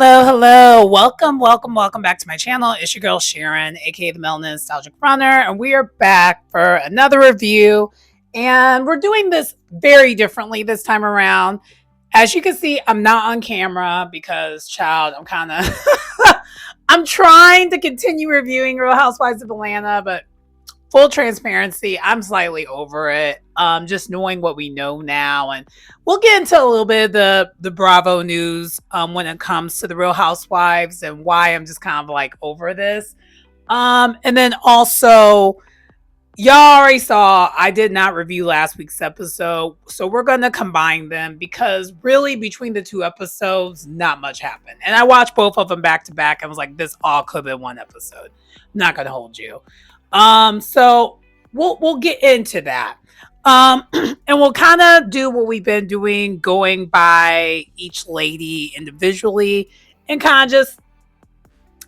Hello. Welcome back to my channel. It's your girl Sharon, aka the Melanin Nostalgic Runner, and we are back for another review. And we're doing this very differently this time around. As you can see, I'm not on camera because, child, I'm trying to continue reviewing Real Housewives of Atlanta, but full transparency, I'm slightly over it. Just knowing what we know now, and we'll get into a little bit of the Bravo news when it comes to the Real Housewives and why I'm just kind of like over this. And then also, y'all already saw I did not review last week's episode, so we're gonna combine them because really between the two episodes, not much happened. And I watched both of them back to back and was like, this all could have been one episode. I'm not gonna hold you. So we'll get into that. And we'll kind of do what we've been doing, going by each lady individually and kind of just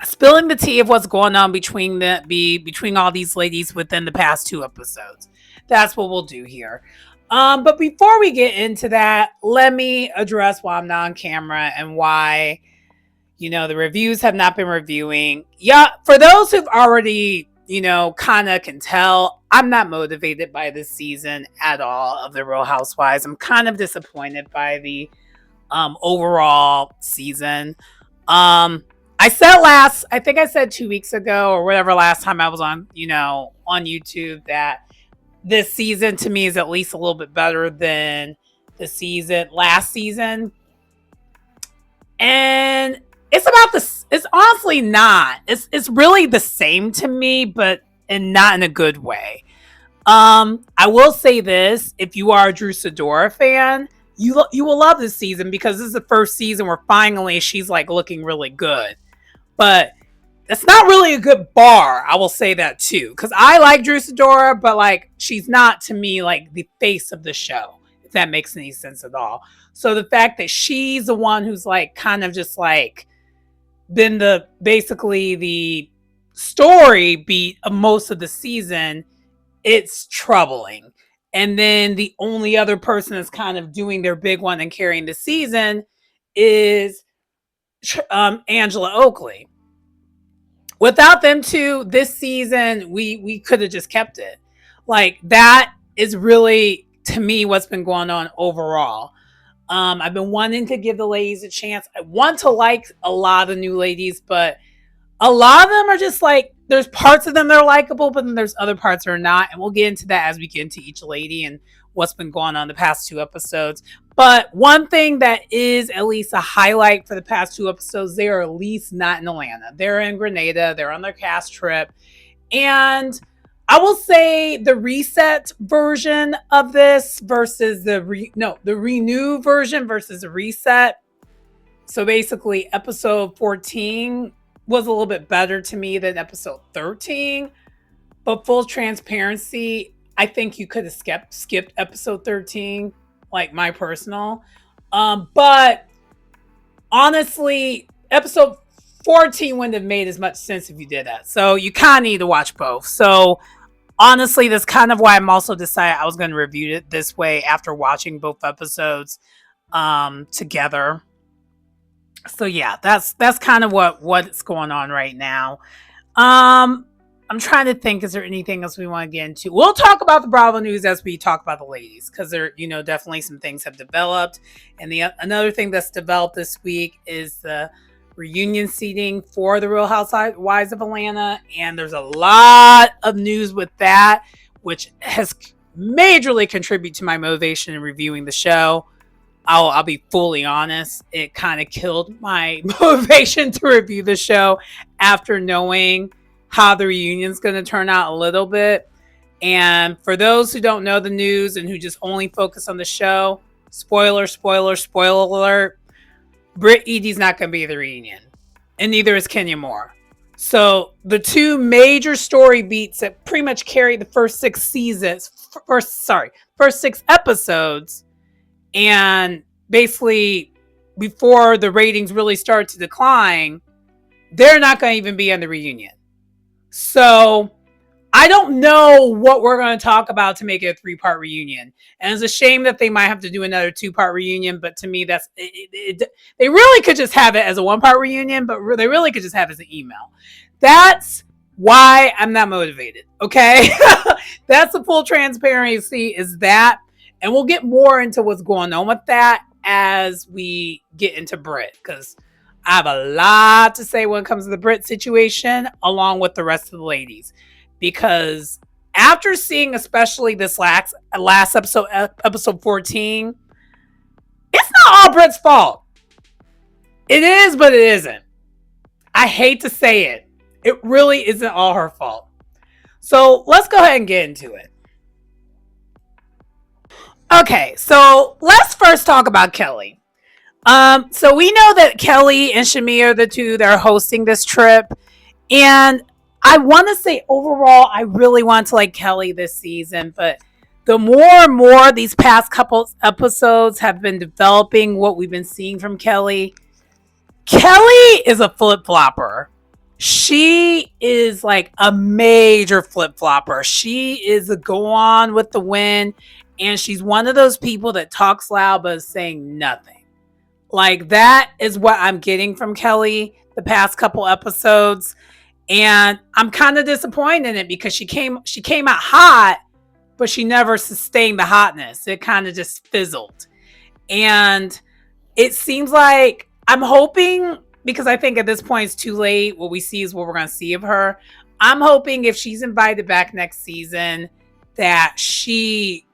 spilling the tea of what's going on between all these ladies within the past two episodes. That's what we'll do here. But before we get into that, let me address why I'm not on camera and why, the reviews have not been reviewing. Yeah, for those who've already kind of can tell, I'm not motivated by this season at all of the Real Housewives. I'm kind of disappointed by the overall season. I think I said 2 weeks ago or whatever last time I was on YouTube that this season to me is at least a little bit better than the last season. And it's about this. It's honestly not. It's really the same to me, but not in a good way. I will say this: if you are a Drew Sidora fan, you will love this season because this is the first season where finally she's like looking really good. But it's not really a good bar. I will say that too, because I like Drew Sidora, but like she's not to me like the face of the show. If that makes any sense at all. So the fact that she's the one who's like kind of just like been basically the story beat of most of the season, it's troubling. And then the only other person that's kind of doing their big one and carrying the season is Angela Oakley. Without them two, this season we could have just kept it. Like that is really to me what's been going on overall. I've been wanting to give the ladies a chance. I want to like a lot of new ladies, but a lot of them are just like, there's parts of them that are likable, but then there's other parts that are not. And we'll get into that as we get into each lady and what's been going on the past two episodes. But one thing that is at least a highlight for the past two episodes, they are at least not in Atlanta. They're in Grenada. They're on their cast trip. And I will say the reset version of this versus the renew version versus the reset. So basically episode 14 was a little bit better to me than episode 13. But full transparency, I think you could have skipped episode 13, like my personal. But honestly, episode 14 wouldn't have made as much sense if you did that. So you kind of need to watch both. So honestly, that's kind of why I'm also decided I was going to review it this way after watching both episodes together. So yeah, that's kind of what's going on right now. I'm trying to think, is there anything else we want to get into? We'll talk about the Bravo news as we talk about the ladies, because there, definitely some things have developed. And another thing that's developed this week is the reunion seating for the Real Housewives of Atlanta, and there's a lot of news with that, which has majorly contributed to my motivation in reviewing the show. I'll be fully honest, it kind of killed my motivation to review the show after knowing how the reunion's going to turn out a little bit. And for those who don't know the news and who just only focus on the show, spoiler alert, Britt Eady's not going to be at the reunion, and neither is Kenya Moore. So the two major story beats that pretty much carried the first six episodes, and basically before the ratings really start to decline, they're not going to even be on the reunion. So I don't know what we're going to talk about to make it a 3-part reunion. And it's a shame that they might have to do another 2-part reunion. But to me, they really could just have it as a 1-part reunion, but they really could just have it as an email. That's why I'm not motivated. Okay. That's the full transparency is that. And we'll get more into what's going on with that as we get into Brit, because I have a lot to say when it comes to the Brit situation, along with the rest of the ladies. Because after seeing especially this last episode, episode 14, it's not all Brit's fault. It is, but it isn't. I hate to say it. It really isn't all her fault. So let's go ahead and get into it. Okay, so let's first talk about Kelly. So we know that Kelly and Shamia are the two that are hosting this trip. And I want to say overall, I really want to like Kelly this season, but the more and more these past couple episodes have been developing what we've been seeing from Kelly, Kelly is a flip-flopper. She is like a major flip-flopper. She is a go on with the wind, and she's one of those people that talks loud but is saying nothing. Like, that is what I'm getting from Kelly the past couple episodes. And I'm kind of disappointed in it because she came out hot, but she never sustained the hotness. It kind of just fizzled. And it seems like I'm hoping, because I think at this point it's too late, what we see is what we're going to see of her. I'm hoping if she's invited back next season that she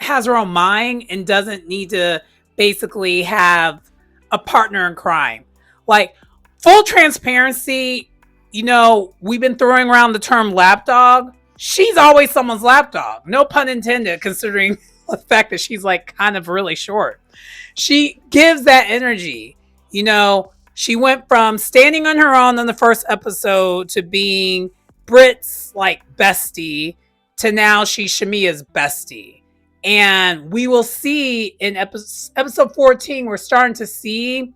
has her own mind and doesn't need to basically have a partner in crime. Like, full transparency, we've been throwing around the term lapdog. She's always someone's lapdog. No pun intended, considering the fact that she's like kind of really short. She gives that energy. She went from standing on her own in the first episode to being Brit's like bestie to now she's Shamia's bestie. And we will see in episode 14, we're starting to see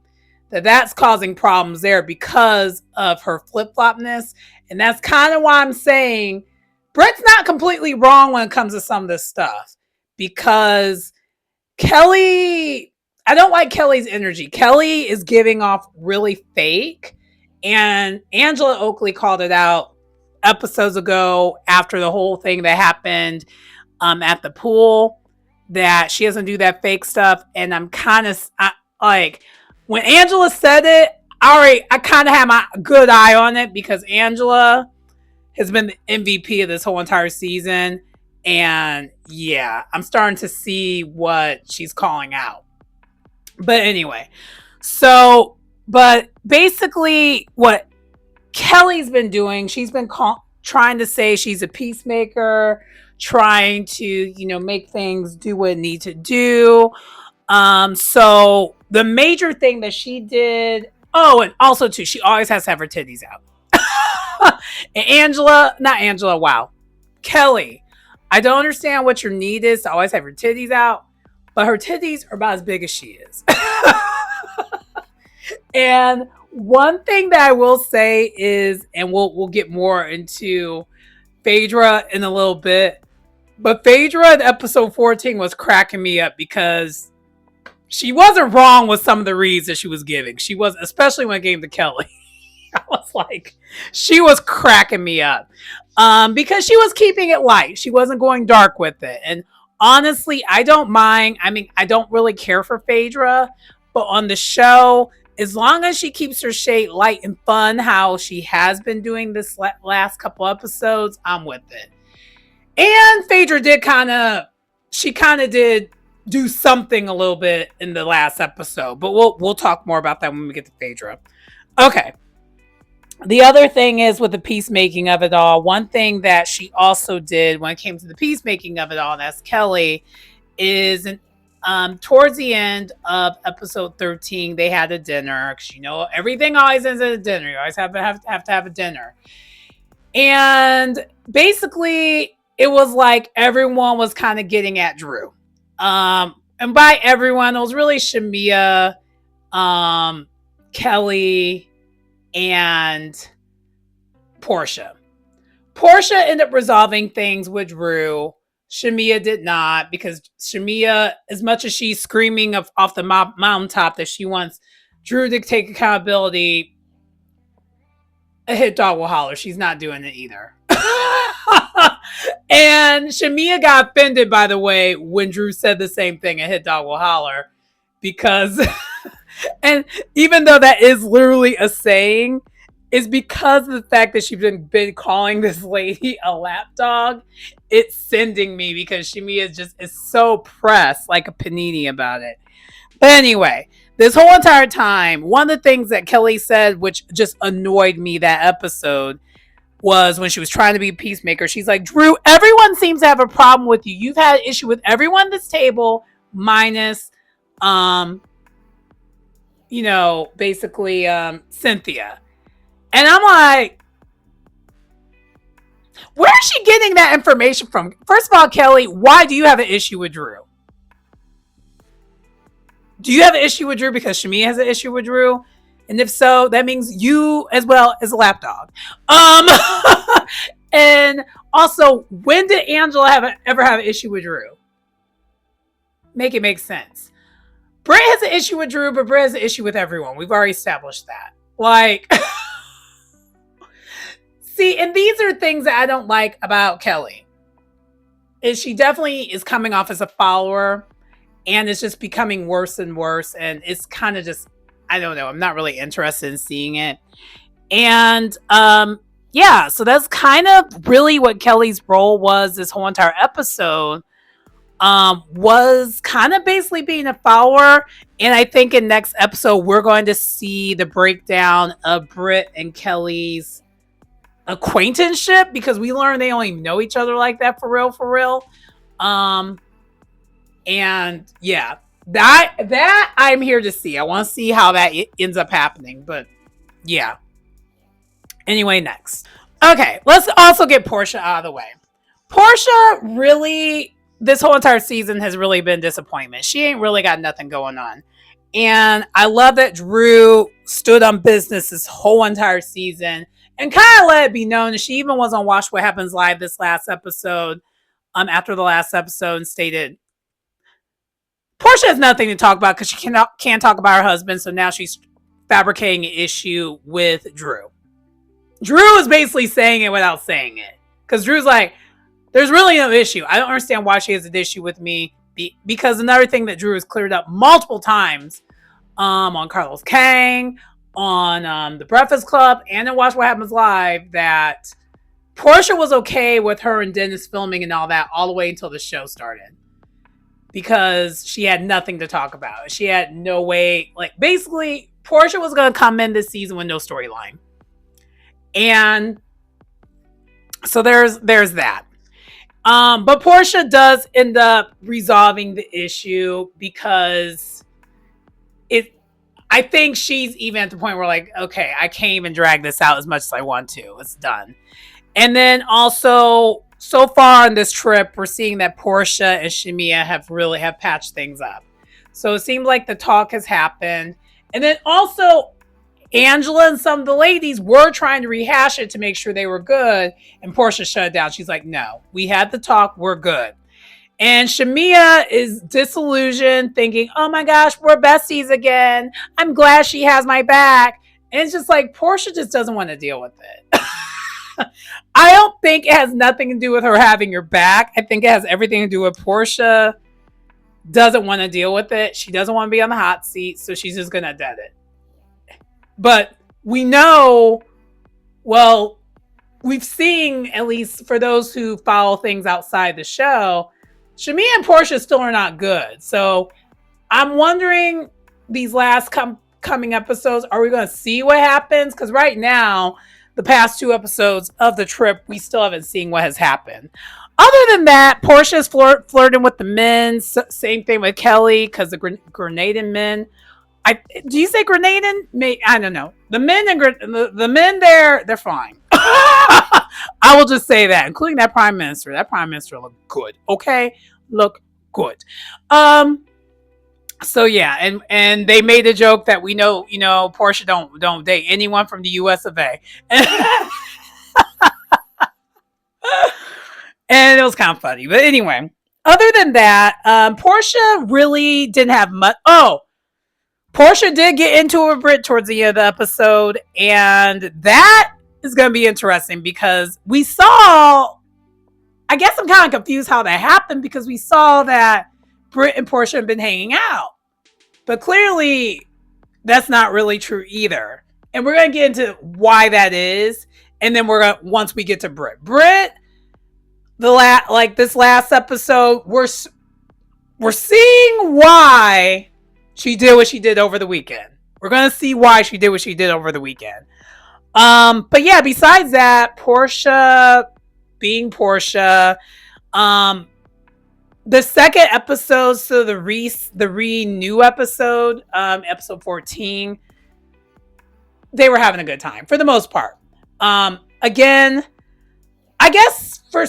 that that's causing problems there because of her flip-flopness. And that's kind of why I'm saying Brit's not completely wrong when it comes to some of this stuff. Because Kelly, I don't like Kelly's energy. Kelly is giving off really fake. And Angela Oakley called it out episodes ago after the whole thing that happened at the pool, that she doesn't do that fake stuff. And I'm kind of like, when Angela said it, I kind of had my good eye on it because Angela has been the MVP of this whole entire season. And yeah, I'm starting to see what she's calling out. But anyway, but basically what Kelly's been doing, she's been trying to say she's a peacemaker, trying to, make things do what it needs to do. So the major thing that she did, and also too, she always has to have her titties out. And Kelly, I don't understand what your need is to always have her titties out, but her titties are about as big as she is. And one thing that I will say is, and we'll get more into Phaedra in a little bit, but Phaedra in episode 14 was cracking me up because she wasn't wrong with some of the reads that she was giving. She was, especially when it came to Kelly. I was like, she was cracking me up because she was keeping it light. She wasn't going dark with it. And honestly, I don't mind. I mean, I don't really care for Phaedra, but on the show, as long as she keeps her shade light and fun, how she has been doing this last couple episodes, I'm with it. And Phaedra did did do something a little bit in the last episode, but we'll talk more about that when we get to Phaedra. Okay. The other thing is with the peacemaking of it all, one thing that she also did when it came to the peacemaking of it all, and that's Kelly, is towards the end of episode 13, they had a dinner. Because everything always ends at a dinner. You always have to have a dinner. And basically, it was like everyone was kind of getting at Drew. And by everyone, it was really Shamia, Kelly, and Portia. Portia ended up resolving things with Drew. Shamia did not, because Shamia, as much as she's screaming off the mountaintop that she wants Drew to take accountability, a hit dog will holler. She's not doing it either. And Shamia got offended, by the way, when Drew said the same thing, a hit dog will holler, because, and even though that is literally a saying, is because of the fact that she's been calling this lady a lapdog. It's sending me, because Shamia is so pressed like a panini about it. But anyway, this whole entire time, one of the things that Kelly said, which just annoyed me that episode, was when she was trying to be a peacemaker. She's like, Drew, everyone seems to have a problem with you. You've had an issue with everyone at this table, minus, basically Cynthia. And I'm like, where is she getting that information from? First of all, Kelly, why do you have an issue with Drew? Do you have an issue with Drew because Shamia has an issue with Drew? And if so, that means you as well as a lapdog. And also, when did Angela ever have an issue with Drew? Make it make sense. Britt has an issue with Drew, but Britt has an issue with everyone. We've already established that. Like, see, and these are things that I don't like about Kelly. Is she definitely is coming off as a follower, and it's just becoming worse and worse. And it's kind of just, I don't know. I'm not really interested in seeing it. And yeah, so that's kind of really what Kelly's role was this whole entire episode. Was kind of basically being a follower. And I think in next episode, we're going to see the breakdown of Britt and Kelly's acquaintanceship, because we learned they only know each other like that for real. And yeah, that I'm here to see. I want to see how that ends up happening. But yeah. Anyway, next. Okay, let's also get Portia out of the way. Portia really, this whole entire season has really been disappointment. She ain't really got nothing going on. And I love that Drew stood on business this whole entire season and kind of let it be known. And she even was on Watch What Happens Live this last episode, after the last episode, and stated Portia has nothing to talk about because she can't talk about her husband. So now she's fabricating an issue with Drew. Drew is basically saying it without saying it, because Drew's like, there's really no issue. I don't understand why she has an issue with me. Because another thing that Drew has cleared up multiple times, on Carlos Kang, on the Breakfast Club, and in Watch What Happens Live, that Portia was okay with her and Dennis filming and all that all the way until the show started, because she had nothing to talk about. She had no way, like, basically Portia was going to come in this season with no storyline. And so there's that. But Portia does end up resolving the issue, because I think she's even at the point where, like, okay, I can't even drag this out as much as I want to. It's done. And then also, so far on this trip, we're seeing that Portia and Shamia have patched things up. So it seems like the talk has happened. And then also, Angela and some of the ladies were trying to rehash it to make sure they were good. And Portia shut it down. She's like, no, we had the talk. We're good. And Shamia is disillusioned, thinking, oh my gosh, we're besties again. I'm glad she has my back. And it's just like, Portia just doesn't want to deal with it. I don't think it has nothing to do with her having your back. I think it has everything to do with Portia doesn't want to deal with it. She doesn't want to be on the hot seat. So she's just going to dead it. But we know, well, we've seen, at least for those who follow things outside the show, Shamia and Portia still are not good. So I'm wondering, these last coming episodes, are we going to see what happens? Because right now, the past 2 episodes of the trip, we still haven't seen what has happened. Other than that, Portia's flirting with the men. Same thing with Kelly, because the Grenadian men. Do you say Grenadian? I don't know. The men there, they're fine. I will just say that, including that prime minister. That prime minister looked good. Okay, look good. So yeah, and they made a joke that we know, Portia don't date anyone from the US of A. And it was kind of funny. But anyway, other than that, Portia really didn't have much. Oh, Portia did get into a Brit towards the end of the episode, and that is going to be interesting because we saw. I guess I'm kind of confused how that happened because we saw that Brit and Portia have been hanging out, but clearly that's not really true either. And we're going to get into why that is, and then we're going to once we get to Brit, like this last episode, we're seeing why she did what she did over the weekend. We're gonna see why she did what she did over the weekend. But yeah, besides that, Portia being Portia, the second episode, so the renew episode, episode 14, they were having a good time for the most part. Again, I guess for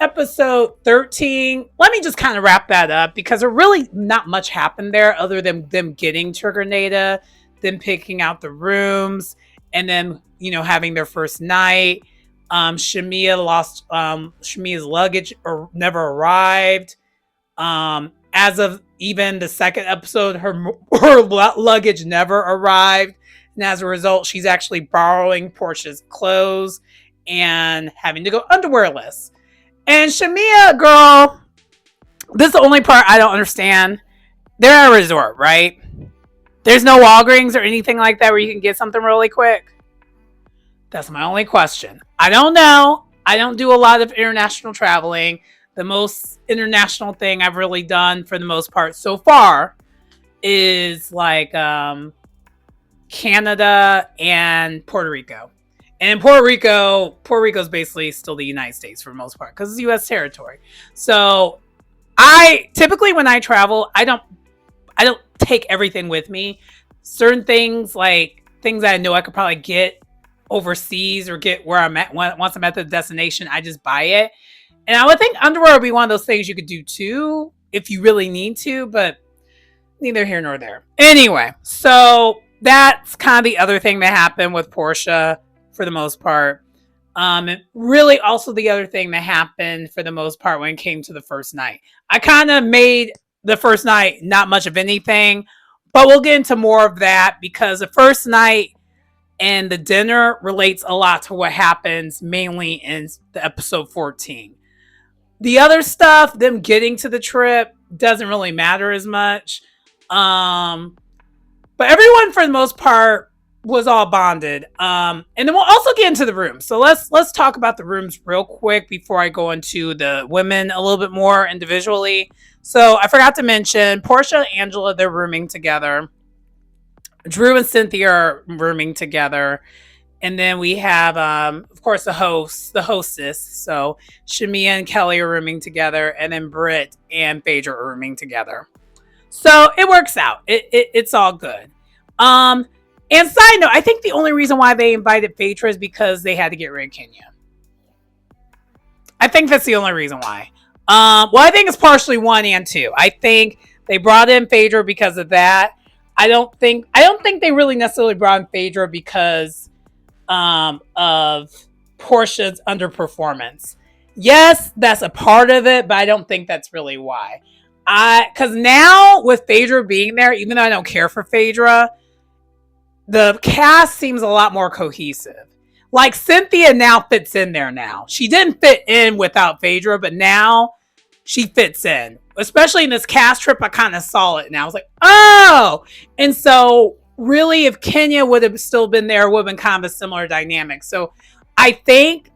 episode 13, let me just kind of wrap that up because there really not much happened there other than them getting to Grenada, them picking out the rooms, and then, having their first night. Shamia's luggage never arrived. As of even the second episode, her luggage never arrived. And as a result, she's actually borrowing Portia's clothes and having to go underwearless. And Shamia, girl, this is the only part I don't understand. They're at a resort, right? There's no Walgreens or anything like that where you can get something really quick. That's my only question. I don't know. I don't do a lot of international traveling. The most international thing I've really done for the most part so far is like Canada and Puerto Rico. And in Puerto Rico is basically still the United States for the most part because it's U.S. territory. So I typically when I travel, I don't take everything with me. Certain things like things that I know I could probably get overseas or get where I'm at once I'm at the destination, I just buy it. And I would think underwear would be one of those things you could do too if you really need to, but neither here nor there. Anyway, so that's kind of the other thing that happened with Portia for the most part. Really also the other thing that happened for the most part when it came to the first night. I kind of made the first night not much of anything, but we'll get into more of that because the first night and the dinner relates a lot to what happens mainly in the episode 14. The other stuff, them getting to the trip, doesn't really matter as much. But everyone for the most part was all bonded. And then we'll also get into the rooms. So let's talk about the rooms real quick before I go into the women a little bit more individually. So I forgot to mention Portia and Angela, they're rooming together. Drew and Cynthia are rooming together. And then we have, of course, the hostess. So Shamia and Kelly are rooming together. And then Britt and Phaedra are rooming together. So it works out. It's all good. And side note, I think the only reason why they invited Phaedra is because they had to get rid of Kenya. I think that's the only reason why. Well, I think it's partially one and two. I think they brought in Phaedra because of that. I don't think they really necessarily brought in Phaedra because of Portia's underperformance. Yes, that's a part of it, but I don't think that's really why. Because now with Phaedra being there, even though I don't care for Phaedra, the cast seems a lot more cohesive. Like Cynthia now fits in there now. She didn't fit in without Phaedra, but now she fits in. Especially in this cast trip, I kind of saw it now. I was like, oh! And so really, if Kenya would have still been there, it would have been kind of a similar dynamic. So I think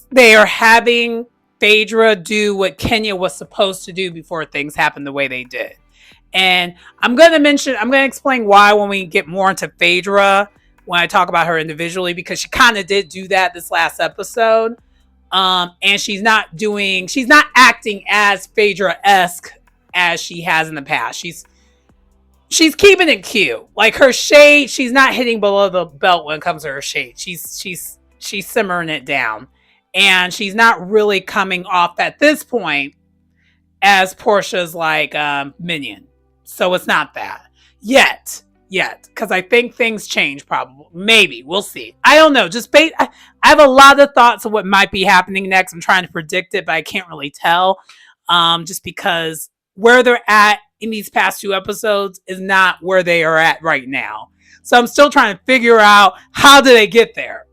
they are having Phaedra do what Kenya was supposed to do before things happened the way they did. And I'm going to explain why when we get more into Phaedra, when I talk about her individually, because she kind of did do that this last episode. And she's not acting as Phaedra-esque as she has in the past. She's keeping it cute. Like her shade, she's not hitting below the belt when it comes to her shade. She's simmering it down. And she's not really coming off at this point as Portia's like minion. So it's not that. Yet. yet because I think things change. Probably, maybe we'll see. I don't know. I have a lot of thoughts of what might be happening next. I'm trying to predict it, but I can't really tell. Just because where they're at in these past two episodes is not where they are at right now. So I'm still trying to figure out how did they get there.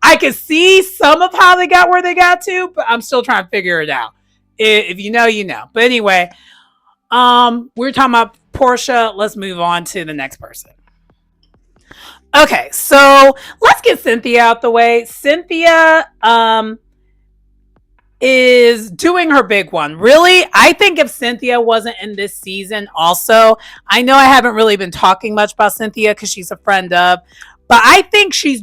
I can see some of how they got where they got to, but I'm still trying to figure it out. If you know, you know. But anyway, we're talking about Portia. Let's move on to the next person. Okay, so let's get Cynthia out the way. Cynthia is doing her big one. Really, I think if Cynthia wasn't in this season, also, I know I haven't really been talking much about Cynthia because she's a friend of, but I think she's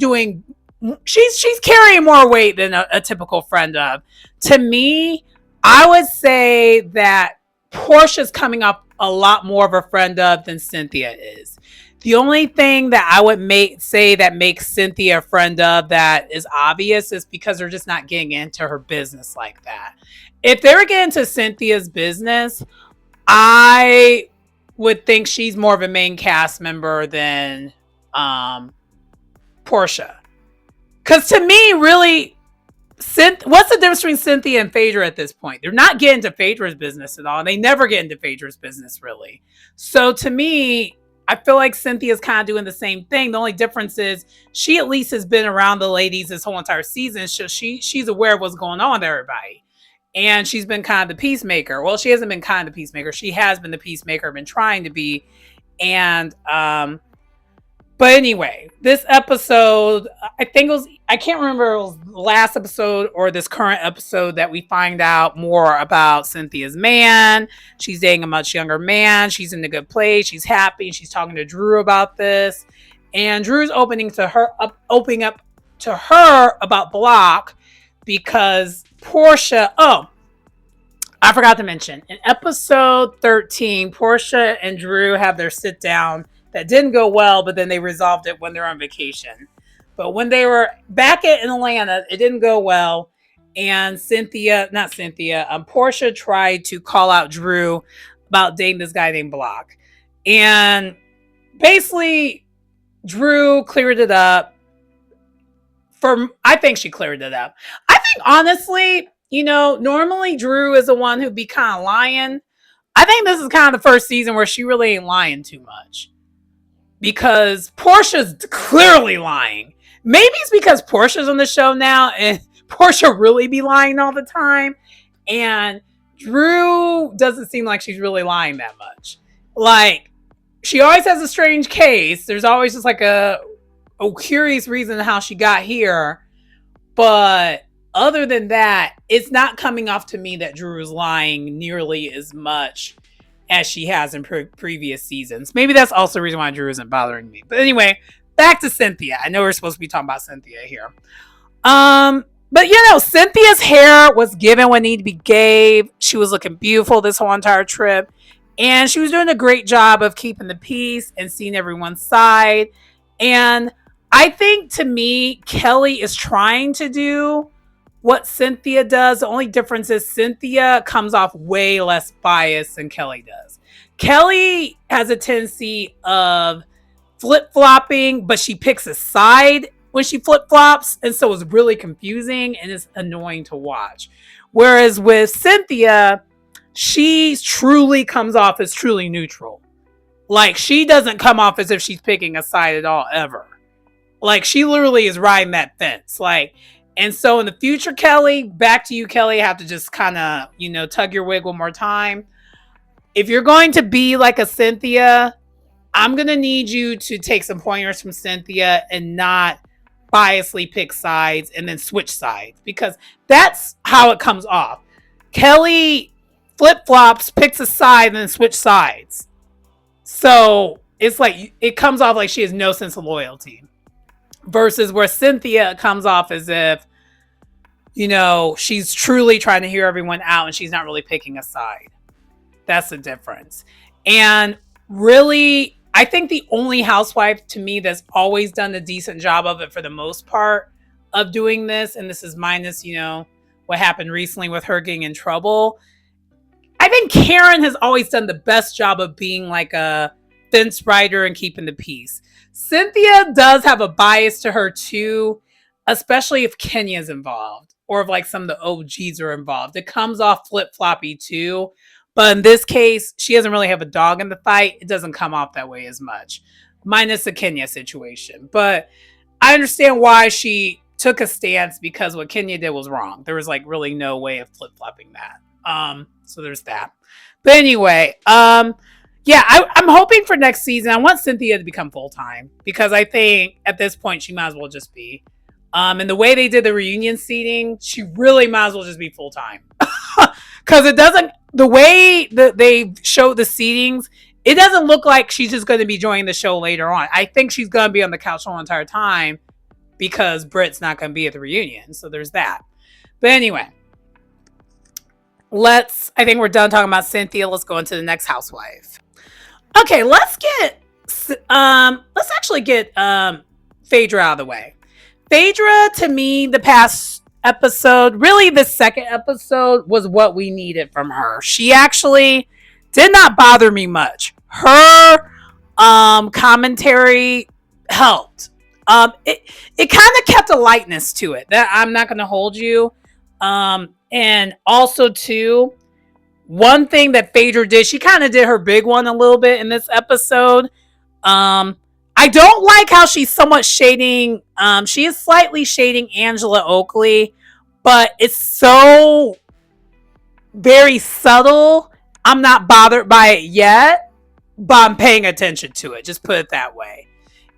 carrying more weight than a typical friend of. To me, I would say that Portia's coming up a lot more of a friend of than Cynthia is. The only thing that I would say that makes Cynthia a friend of that is obvious is because they're just not getting into her business like that. If they were getting into Cynthia's business, I would think she's more of a main cast member than Portia. Because to me, really, what's the difference between Cynthia and Phaedra at this point? They're not getting into Phaedra's business at all. And they never get into Phaedra's business, really. So to me, I feel like Cynthia's kind of doing the same thing. The only difference is she at least has been around the ladies this whole entire season. So she's aware of what's going on with everybody. And she's been kind of the peacemaker. Well, she hasn't been kind of the peacemaker. She has been the peacemaker, been trying to be. And but anyway, this episode, I can't remember if it was the last episode or this current episode that we find out more about Cynthia's man. She's dating a much younger man. She's in a good place. She's happy. She's talking to Drew about this. And Drew's opening up to her about Block because Portia, I forgot to mention, in episode 13, Portia and Drew have their sit down that didn't go well, but then they resolved it when they're on vacation. But when they were back in Atlanta, it didn't go well. And Portia tried to call out Drew about dating this guy named Block. And basically, Drew cleared it up. I think she cleared it up. I think, honestly, normally Drew is the one who'd be kind of lying. I think this is kind of the first season where she really ain't lying too much. Because Portia's clearly lying. Maybe it's because Portia's on the show now and Portia really be lying all the time. And Drew doesn't seem like she's really lying that much. Like, she always has a strange case. There's always just like a curious reason how she got here. But other than that, it's not coming off to me that Drew is lying nearly as much as she has in previous seasons. Maybe that's also the reason why Drew isn't bothering me. But anyway, back to Cynthia. I know we're supposed to be talking about Cynthia here. But Cynthia's hair was given what needed to be gave. She was looking beautiful this whole entire trip. And she was doing a great job of keeping the peace and seeing everyone's side. And I think, to me, Kelly is trying to do what Cynthia does. The only difference is Cynthia comes off way less biased than Kelly does. Kelly has a tendency of flip-flopping, but she picks a side when she flip-flops, and so it's really confusing and it's annoying to watch. Whereas with Cynthia, she truly comes off as truly neutral. Like, she doesn't come off as if she's picking a side at all, ever. Like, she literally is riding that fence. Like, and so in the future, Kelly, back to you, Kelly, I have to just kind of, tug your wig one more time. If you're going to be like a Cynthia, I'm going to need you to take some pointers from Cynthia and not biasly pick sides and then switch sides, because that's how it comes off. Kelly flip-flops, picks a side, and then switch sides. So it's like, it comes off like she has no sense of loyalty. Versus where Cynthia comes off as if, she's truly trying to hear everyone out and she's not really picking a side. That's the difference. And really, I think the only housewife to me that's always done a decent job of it for the most part of doing this, and this is minus, what happened recently with her getting in trouble. I think Karen has always done the best job of being like a fence rider and keeping the peace. Cynthia does have a bias to her too, especially if Kenya's involved or if like some of the OGs are involved. It comes off flip floppy too. But in this case, she doesn't really have a dog in the fight. It doesn't come off that way as much, minus the Kenya situation. But I understand why she took a stance because what Kenya did was wrong. There was like really no way of flip flopping that. So there's that. But anyway, yeah, I'm hoping for next season. I want Cynthia to become full time because I think at this point she might as well just be. And the way they did the reunion seating, she really might as well just be full time. Because it doesn't, the way that they show the seatings, it doesn't look like she's just going to be joining the show later on. I think she's going to be on the couch the whole entire time because Britt's not going to be at the reunion. So there's that. But anyway, I think we're done talking about Cynthia. Let's go into the next housewife. Okay, let's actually get Phaedra out of the way. Phaedra, to me, the past episode, really the second episode, was what we needed from her. She actually did not bother me much. Her commentary helped. It kind of kept a lightness to it. That I'm not going to hold you. And also, too, one thing that Phaedra did, she kind of did her big one a little bit in this episode. I don't like how she's somewhat shading. She is slightly shading Angela Oakley, but it's so very subtle. I'm not bothered by it yet, but I'm paying attention to it. Just put it that way.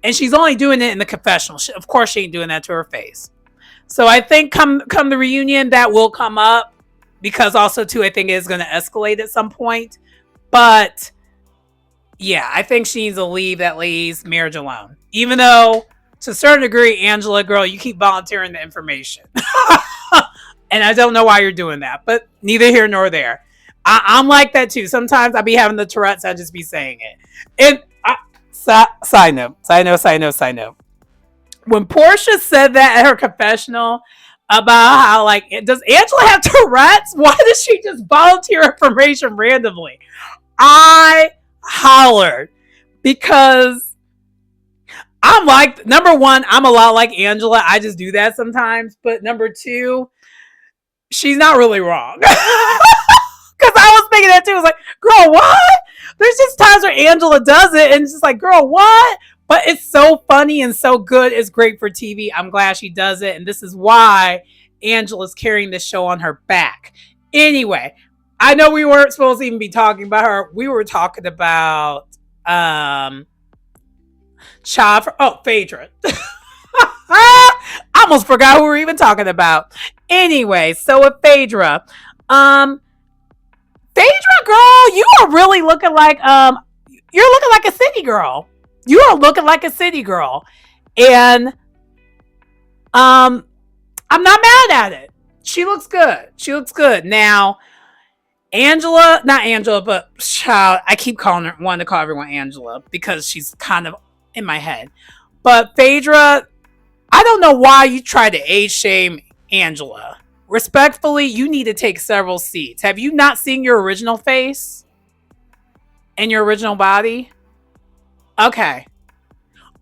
And she's only doing it in the confessional. Of course, she ain't doing that to her face. So I think come the reunion, that will come up. Because also, too, I think it is going to escalate at some point. But, yeah, I think she needs to leave that lady's marriage alone. Even though, to a certain degree, Angela, girl, you keep volunteering the information. And I don't know why you're doing that. But neither here nor there. I'm like that, too. Sometimes I be having the Tourette's. I just be saying it. And side note. When Portia said that at her confessional about how, like, does Angela have Tourette's? Why does she just volunteer information randomly? I hollered because I'm like, number one, I'm a lot like Angela. I just do that sometimes. But number two, she's not really wrong. Because I was thinking that too. I was like, girl, what? There's just times where Angela does it and it's just like, girl, what? But it's so funny and so good. It's great for TV. I'm glad she does it. And this is why Angela's carrying this show on her back. Anyway, I know we weren't supposed to even be talking about her. We were talking about Phaedra. I almost forgot who we were even talking about. Anyway, so with Phaedra. Phaedra, girl, you are really looking like you're looking like a city girl. You are looking like a city girl. And I'm not mad at it. She looks good. She looks good. Now, Angela, not Angela, but child, I keep wanting to call everyone Angela because she's kind of in my head. But Phaedra, I don't know why you try to age shame Angela. Respectfully, you need to take several seats. Have you not seen your original face and your original body? Okay.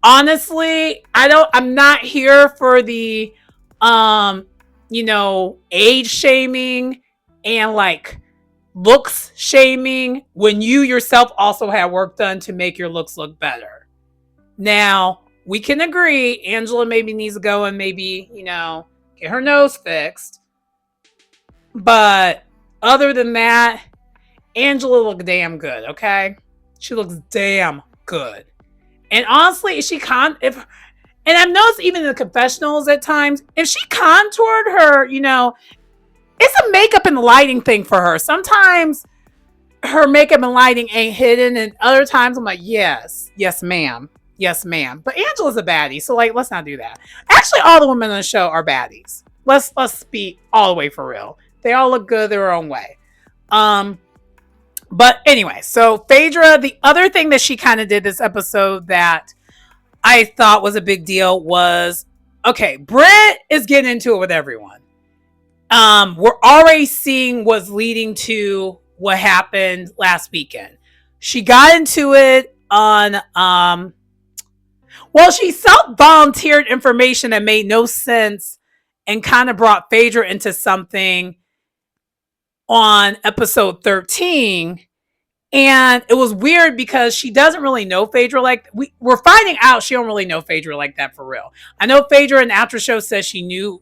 Honestly, I'm not here for the age shaming and like looks shaming when you yourself also have work done to make your looks look better. Now, we can agree Angela maybe needs to go and maybe, get her nose fixed. But other than that, Angela looked damn good, okay? She looks damn good. And honestly, and I've noticed even in the confessionals at times, if she contoured her, it's a makeup and lighting thing for her. Sometimes her makeup and lighting ain't hidden, and other times I'm like, yes, ma'am. Yes, ma'am. But Angela's a baddie, so like, let's not do that. Actually, all the women on the show are baddies. Let's be all the way for real. They all look good their own way. But anyway, so Phaedra, the other thing that she kind of did this episode that I thought was a big deal was, okay, Britt is getting into it with everyone. We're already seeing what's leading to what happened last weekend. She got into it on well, she self volunteered information that made no sense and kind of brought Phaedra into something on episode 13. And it was weird because she doesn't really know Phaedra like we're finding out she don't really know Phaedra like that for real. I know Phaedra in the after show says she knew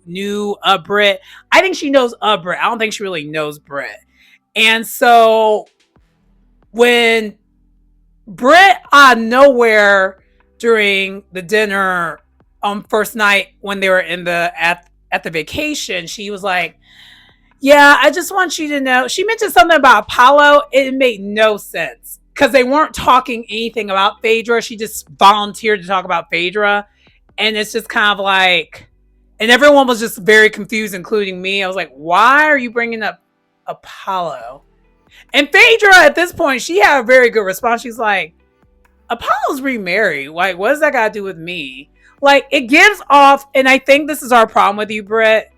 Brit. I think she knows Brit. I don't think she really knows Brit. And so when Brit out of nowhere during the dinner on first night when they were in the at the vacation, she was like, yeah, I just want you to know. She mentioned something about Apollo. It made no sense because they weren't talking anything about Phaedra. She just volunteered to talk about Phaedra. And it's just kind of like, and everyone was just very confused, including me. I was like, why are you bringing up Apollo? And Phaedra, at this point, she had a very good response. She's like, Apollo's remarried. Like, what does that got to do with me? Like, it gives off, and I think this is our problem with you, Britt,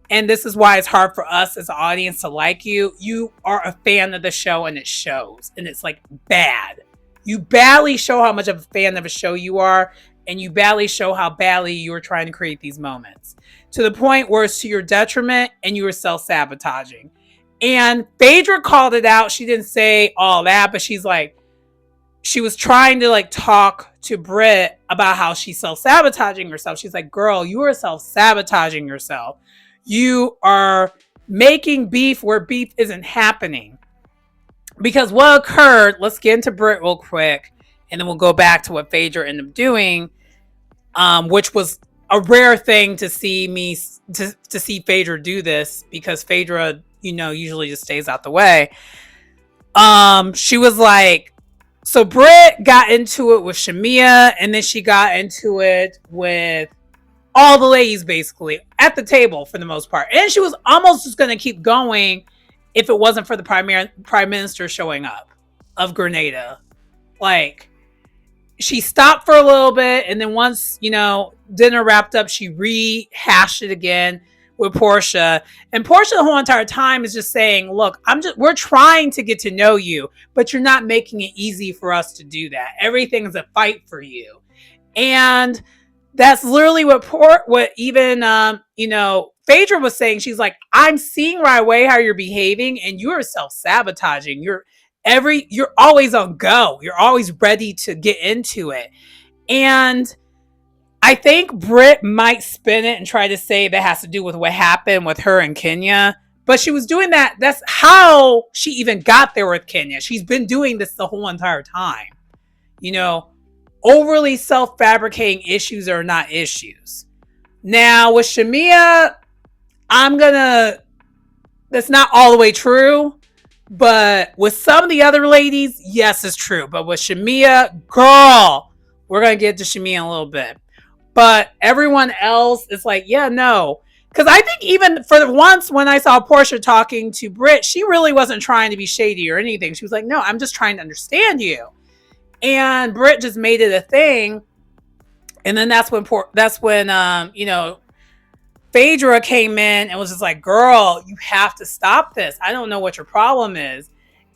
and this is why it's hard for us as an audience to like you. You are a fan of the show, and it shows, and it's like bad. You badly show how much of a fan of a show you are, and you badly show how badly you are trying to create these moments to the point where it's to your detriment, and you are self-sabotaging. And Phaedra called it out. She didn't say all that, but she's like, she was trying to like talk to Britt about how she's self-sabotaging herself. She's like, girl, you are self-sabotaging yourself. You are making beef where beef isn't happening. Because what occurred, let's get into Britt real quick, and then we'll go back to what Phaedra ended up doing, which was a rare thing to see me, to see Phaedra do this, because Phaedra, usually just stays out the way. She was like, so Britt got into it with Shamia, and then she got into it with all the ladies basically at the table for the most part. And she was almost just going to keep going if it wasn't for the prime minister showing up of Grenada. Like, she stopped for a little bit, and then once, dinner wrapped up, she rehashed it again with Portia. And Portia the whole entire time is just saying, look, we're trying to get to know you, but you're not making it easy for us to do that. Everything is a fight for you. And that's literally what even Phaedra was saying. She's like, I'm seeing right away how you're behaving, and you're self-sabotaging. You're always on go. You're always ready to get into it. And I think Britt might spin it and try to say that has to do with what happened with her and Kenya. But she was doing that. That's how she even got there with Kenya. She's been doing this the whole entire time. Overly self-fabricating issues are not issues. Now, with Shamia, that's not all the way true. But with some of the other ladies, yes, it's true. But with Shamia, girl, we're going to get to Shamia in a little bit. But everyone else is like, yeah, no. Because I think even for once when I saw Portia talking to Britt, she really wasn't trying to be shady or anything. She was like, no, I'm just trying to understand you. And Britt just made it a thing. And then that's when Phaedra came in and was just like, girl, you have to stop this. I don't know what your problem is.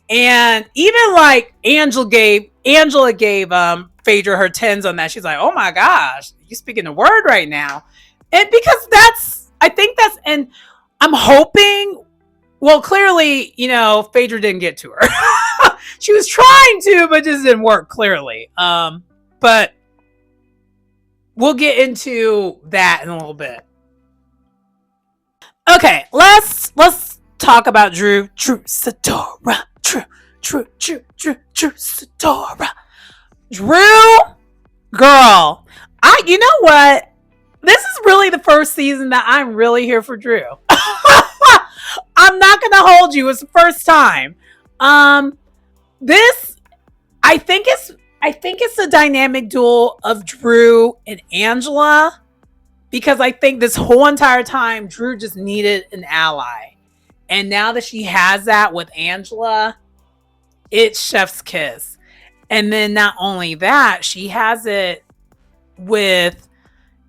And even like Angela gave Phaedra her tens on that. She's like, oh my gosh, you speaking the word right now. And because and I'm hoping, well, clearly, Phaedra didn't get to her. She was trying to, but just didn't work, clearly. But we'll get into that in a little bit. Okay, let's talk about Drew Sidora. Drew Sidora. Drew, girl, you know what? This is really the first season that I'm really here for Drew. I'm not gonna hold you. It's the first time. This, I think it's the dynamic duel of Drew and Angela, because I think this whole entire time Drew just needed an ally, and now that she has that with Angela, it's chef's kiss. And then not only that, she has it with,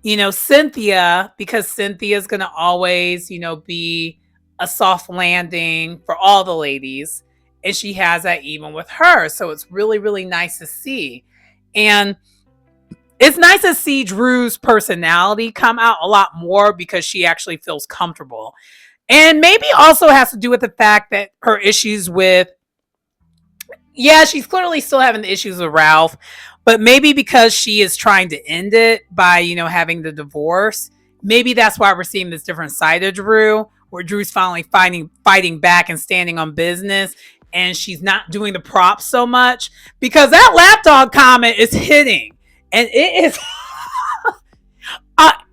Cynthia, because Cynthia's going to always, be a soft landing for all the ladies. And she has that even with her. So it's really, really nice to see. And it's nice to see Drew's personality come out a lot more because she actually feels comfortable. And maybe also has to do with the fact that her issues with, yeah, she's clearly still having the issues with Ralph, but maybe because she is trying to end it by, having the divorce, maybe that's why we're seeing this different side of Drew, where Drew's finally fighting back and standing on business, and she's not doing the props so much because that lapdog comment is hitting, and it is.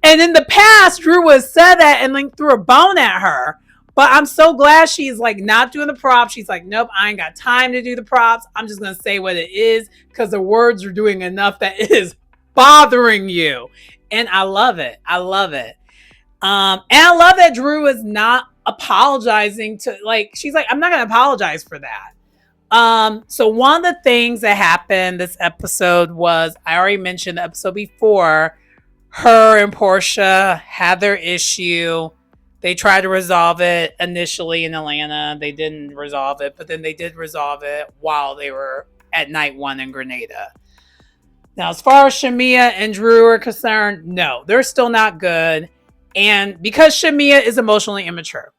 And in the past, Drew has said that and like threw a bone at her. But I'm so glad she's like not doing the props. She's like, nope, I ain't got time to do the props. I'm just gonna say what it is because the words are doing enough that it is bothering you. And I love it. I love it. And I love that Drew is not apologizing to, like, she's like, I'm not gonna apologize for that. So one of the things that happened this episode was, I already mentioned the episode before, her and Portia had their issue. They tried to resolve it initially in Atlanta. They didn't resolve it, but then they did resolve it while they were at night one in Grenada. Now, as far as Shamia and Drew are concerned, no, they're still not good. And because Shamia is emotionally immature,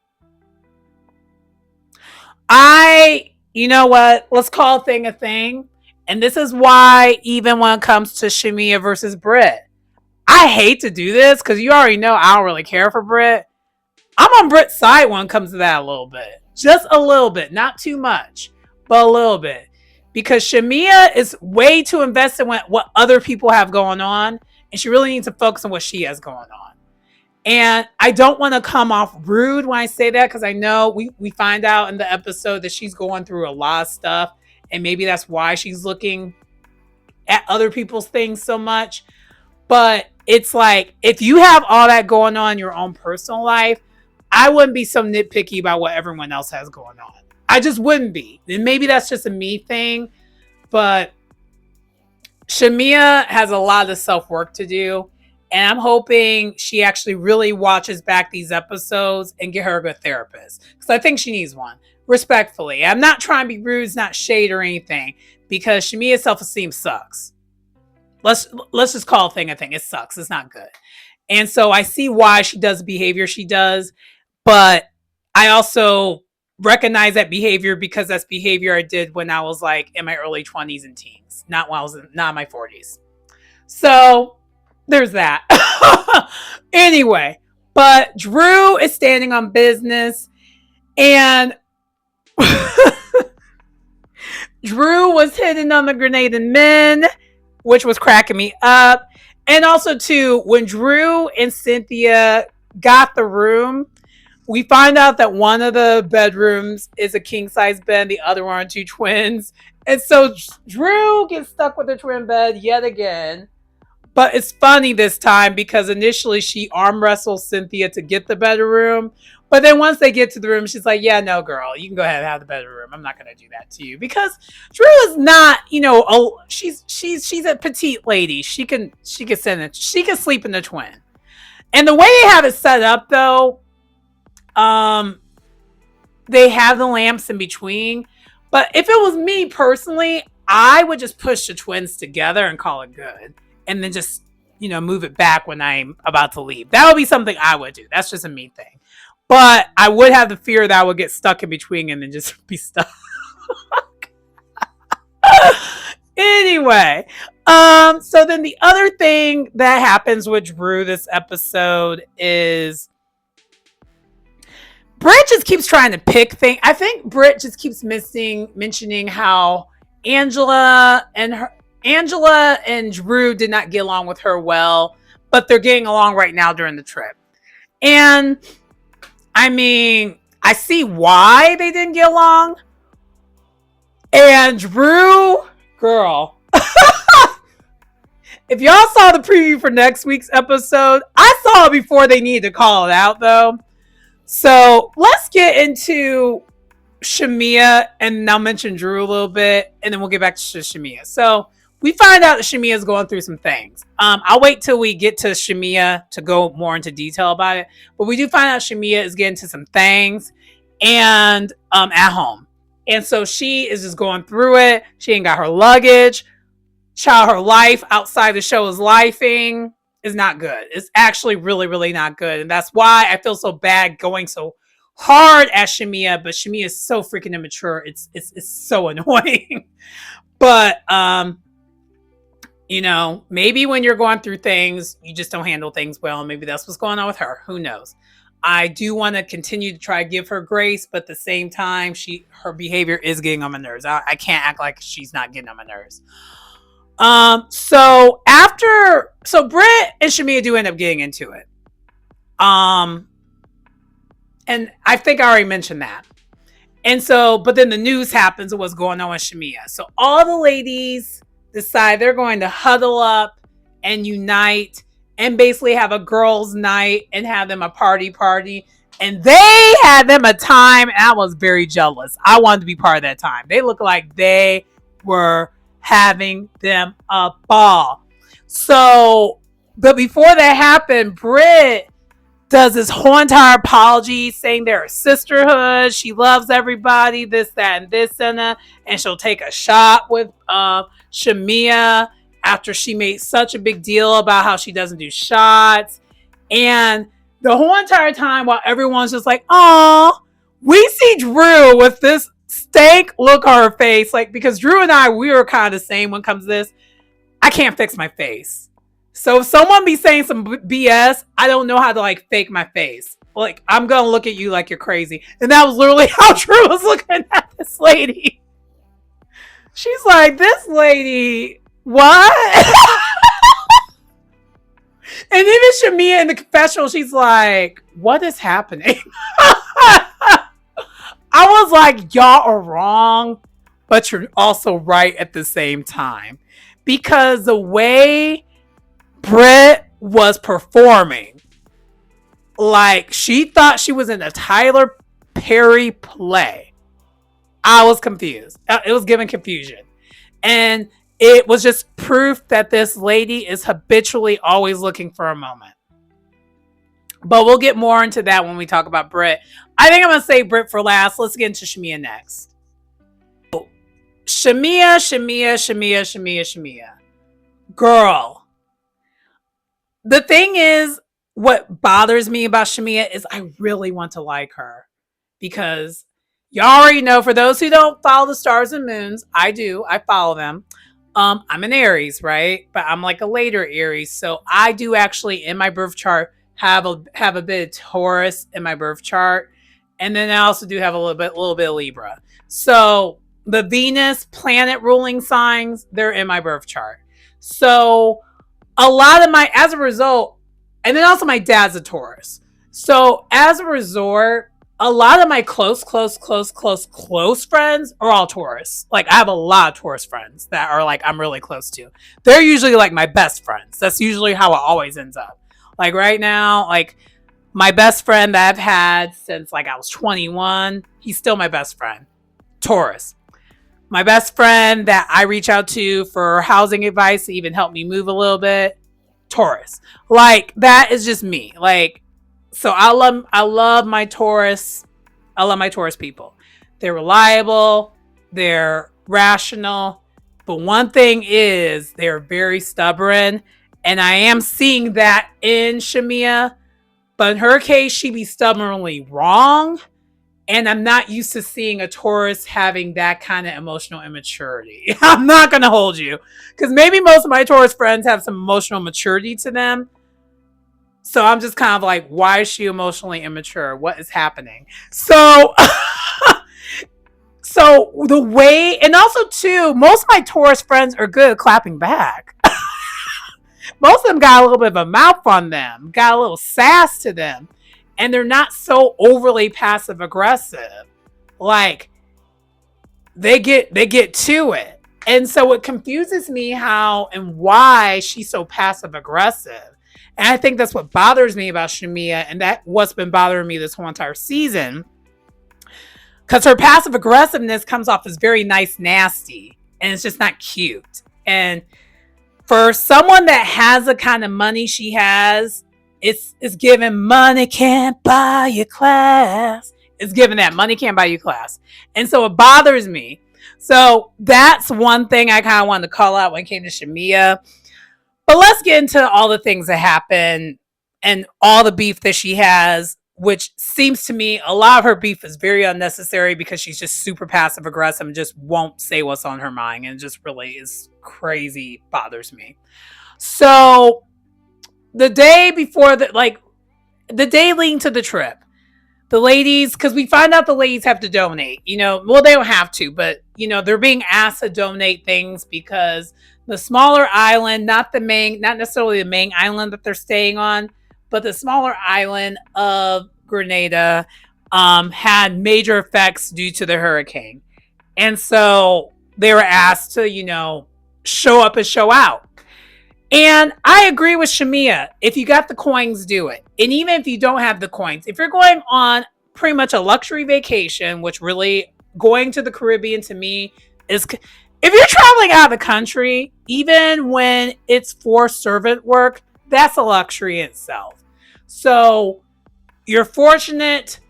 you know what? Let's call a thing. And this is why, even when it comes to Shamia versus Britt, I hate to do this because you already know I don't really care for Britt. I'm on Britt's side when it comes to that a little bit. Just a little bit. Not too much, but a little bit. Because Shamia is way too invested in what other people have going on. And she really needs to focus on what she has going on. And I don't want to come off rude when I say that because I know we find out in the episode that she's going through a lot of stuff. And maybe that's why she's looking at other people's things so much. But it's like, if you have all that going on in your own personal life, I wouldn't be so nitpicky about what everyone else has going on. I just wouldn't be. And maybe that's just a me thing. But Shamia has a lot of self-work to do. And I'm hoping she actually really watches back these episodes and get her a good therapist. Because I think she needs one. Respectfully. I'm not trying to be rude. It's not shade or anything. Because Shamia's self-esteem sucks. Let's just call a thing. It sucks. It's not good. And so I see why she does the behavior she does. But I also recognize that behavior because that's behavior I did when I was like in my early 20s and teens. Not when I was not in my 40s. So there's that. Anyway, but Drew is standing on business, and Drew was hitting on the Grenada men, which was cracking me up. And also too, when Drew and Cynthia got the room, we find out that one of the bedrooms is a king size bed, the other one are two twins. And so Drew gets stuck with the twin bed yet again. But it's funny this time because initially she arm wrestles Cynthia to get the bedroom. But then once they get to the room, she's like, yeah, no, girl, you can go ahead and have the bedroom. I'm not going to do that to you. Because Drew is not, she's a petite lady. She can sleep in the twin. And the way they have it set up, though, they have the lamps in between. But if it was me personally, I would just push the twins together and call it good. And then just, move it back when I'm about to leave. That would be something I would do. That's just a me thing. But I would have the fear that I would get stuck in between and then just be stuck. Anyway, so then the other thing that happens with Drew this episode is Britt just keeps trying to pick things. I think Britt just keeps mentioning how Angela and Drew did not get along with her well, but they're getting along right now during the trip. And I mean, I see why they didn't get along. And Drew, girl, if y'all saw the preview for next week's episode, I saw it before they needed to call it out, though. So let's get into Shamia, and I'll mention Drew a little bit, and then we'll get back to Shamia. So we find out that Shamia is going through some things. I'll wait till we get to Shamia to go more into detail about it. But we do find out Shamia is getting to some things and at home. And so she is just going through it. She ain't got her luggage. child, her life outside the show is lifing is not good. It's actually really, really not good. And that's why I feel so bad going so hard at Shamia, but Shamia is so freaking immature. It's so annoying. But you know, maybe when you're going through things, you just don't handle things well. Maybe that's what's going on with her. Who knows? I do want to continue to try to give her grace, but at the same time, her behavior is getting on my nerves. I can't act like she's not getting on my nerves. So Britt and Shamia do end up getting into it. And I think I already mentioned that. And so, but then the news happens of what's going on with Shamia. So all the ladies decide they're going to huddle up and unite and basically have a girls' night and have them a party. And they had them a time, and I was very jealous. I wanted to be part of that time. They look like they were having them a ball. So, but before that happened, Britt does this whole entire apology saying they're a sisterhood. She loves everybody, this, that, and this, and that. And she'll take a shot with Shamia after she made such a big deal about how she doesn't do shots. And the whole entire time while everyone's just like, oh, we see Drew with this stank look on her face. Like, because Drew and I, we were kind of the same when it comes to this. I can't fix my face. So if someone be saying some BS, I don't know how to like fake my face. Like, I'm going to look at you like you're crazy. And that was literally how Drew was looking at this lady. She's like, this lady, what? And even Shamia in the confessional, she's like, what is happening? I was like, y'all are wrong, but you're also right at the same time. Because the way Britt was performing, like she thought she was in a Tyler Perry play. I was confused. It was giving confusion. And it was just proof that this lady is habitually always looking for a moment. But we'll get more into that when we talk about Britt. I think I'm going to save Britt for last. Let's get into Shamia next. Shamia. Girl. The thing is, what bothers me about Shamia is I really want to like her. Because y'all already know, for those who don't follow the stars and moons, I do. I follow them. I'm an Aries, right? But I'm like a later Aries. So I do actually, in my birth chart, have a bit of Taurus in my birth chart. And then I also do have a little bit of Libra. So the Venus planet ruling signs, they're in my birth chart. So a lot of as a result, and then also my dad's a Taurus. So as a result, a lot of my close friends are all Taurus. Like, I have a lot of Taurus friends that are like, I'm really close to. They're usually like my best friends. That's usually how it always ends up. Like right now, like my best friend that I've had since like I was 21, he's still my best friend. Taurus. My best friend that I reach out to for housing advice to even help me move a little bit. Taurus. Like, that is just me. Like, so I love my Taurus. I love my Taurus people. They're reliable. They're rational. But one thing is, they're very stubborn. And I am seeing that in Shamia. But in her case, she be stubbornly wrong. And I'm not used to seeing a Taurus having that kind of emotional immaturity. I'm not going to hold you. Because maybe most of my Taurus friends have some emotional maturity to them. So I'm just kind of like, why is she emotionally immature? What is happening? So, so the way, and also too, most of my Taurus friends are good at clapping back. Most of them got a little bit of a mouth on them, got a little sass to them. And they're not so overly passive aggressive. Like, they get to it. And so it confuses me how and why she's so passive aggressive. And I think that's what bothers me about Shamia, and that's what's been bothering me this whole entire season. Because her passive aggressiveness comes off as very nice, nasty, and it's just not cute. And for someone that has the kind of money she has, it's given money can't buy you class. It's given that money can't buy you class. And so it bothers me. So that's one thing I kind of wanted to call out when it came to Shamia. But let's get into all the things that happen and all the beef that she has, which seems to me a lot of her beef is very unnecessary because she's just super passive aggressive and just won't say what's on her mind, and just really is crazy, bothers me. So the day before the day leading to the trip, the ladies, because we find out the ladies have to donate, well, they don't have to, but they're being asked to donate things because the smaller island, not necessarily the main island that they're staying on, but the smaller island of Grenada had major effects due to the hurricane. And so they were asked to, show up and show out. And I agree with Shamia. If you got the coins, do it. And even if you don't have the coins, if you're going on pretty much a luxury vacation, which really going to the Caribbean to me is, if you're traveling out of the country, even when it's for servant work, that's a luxury in itself. So you're fortunate,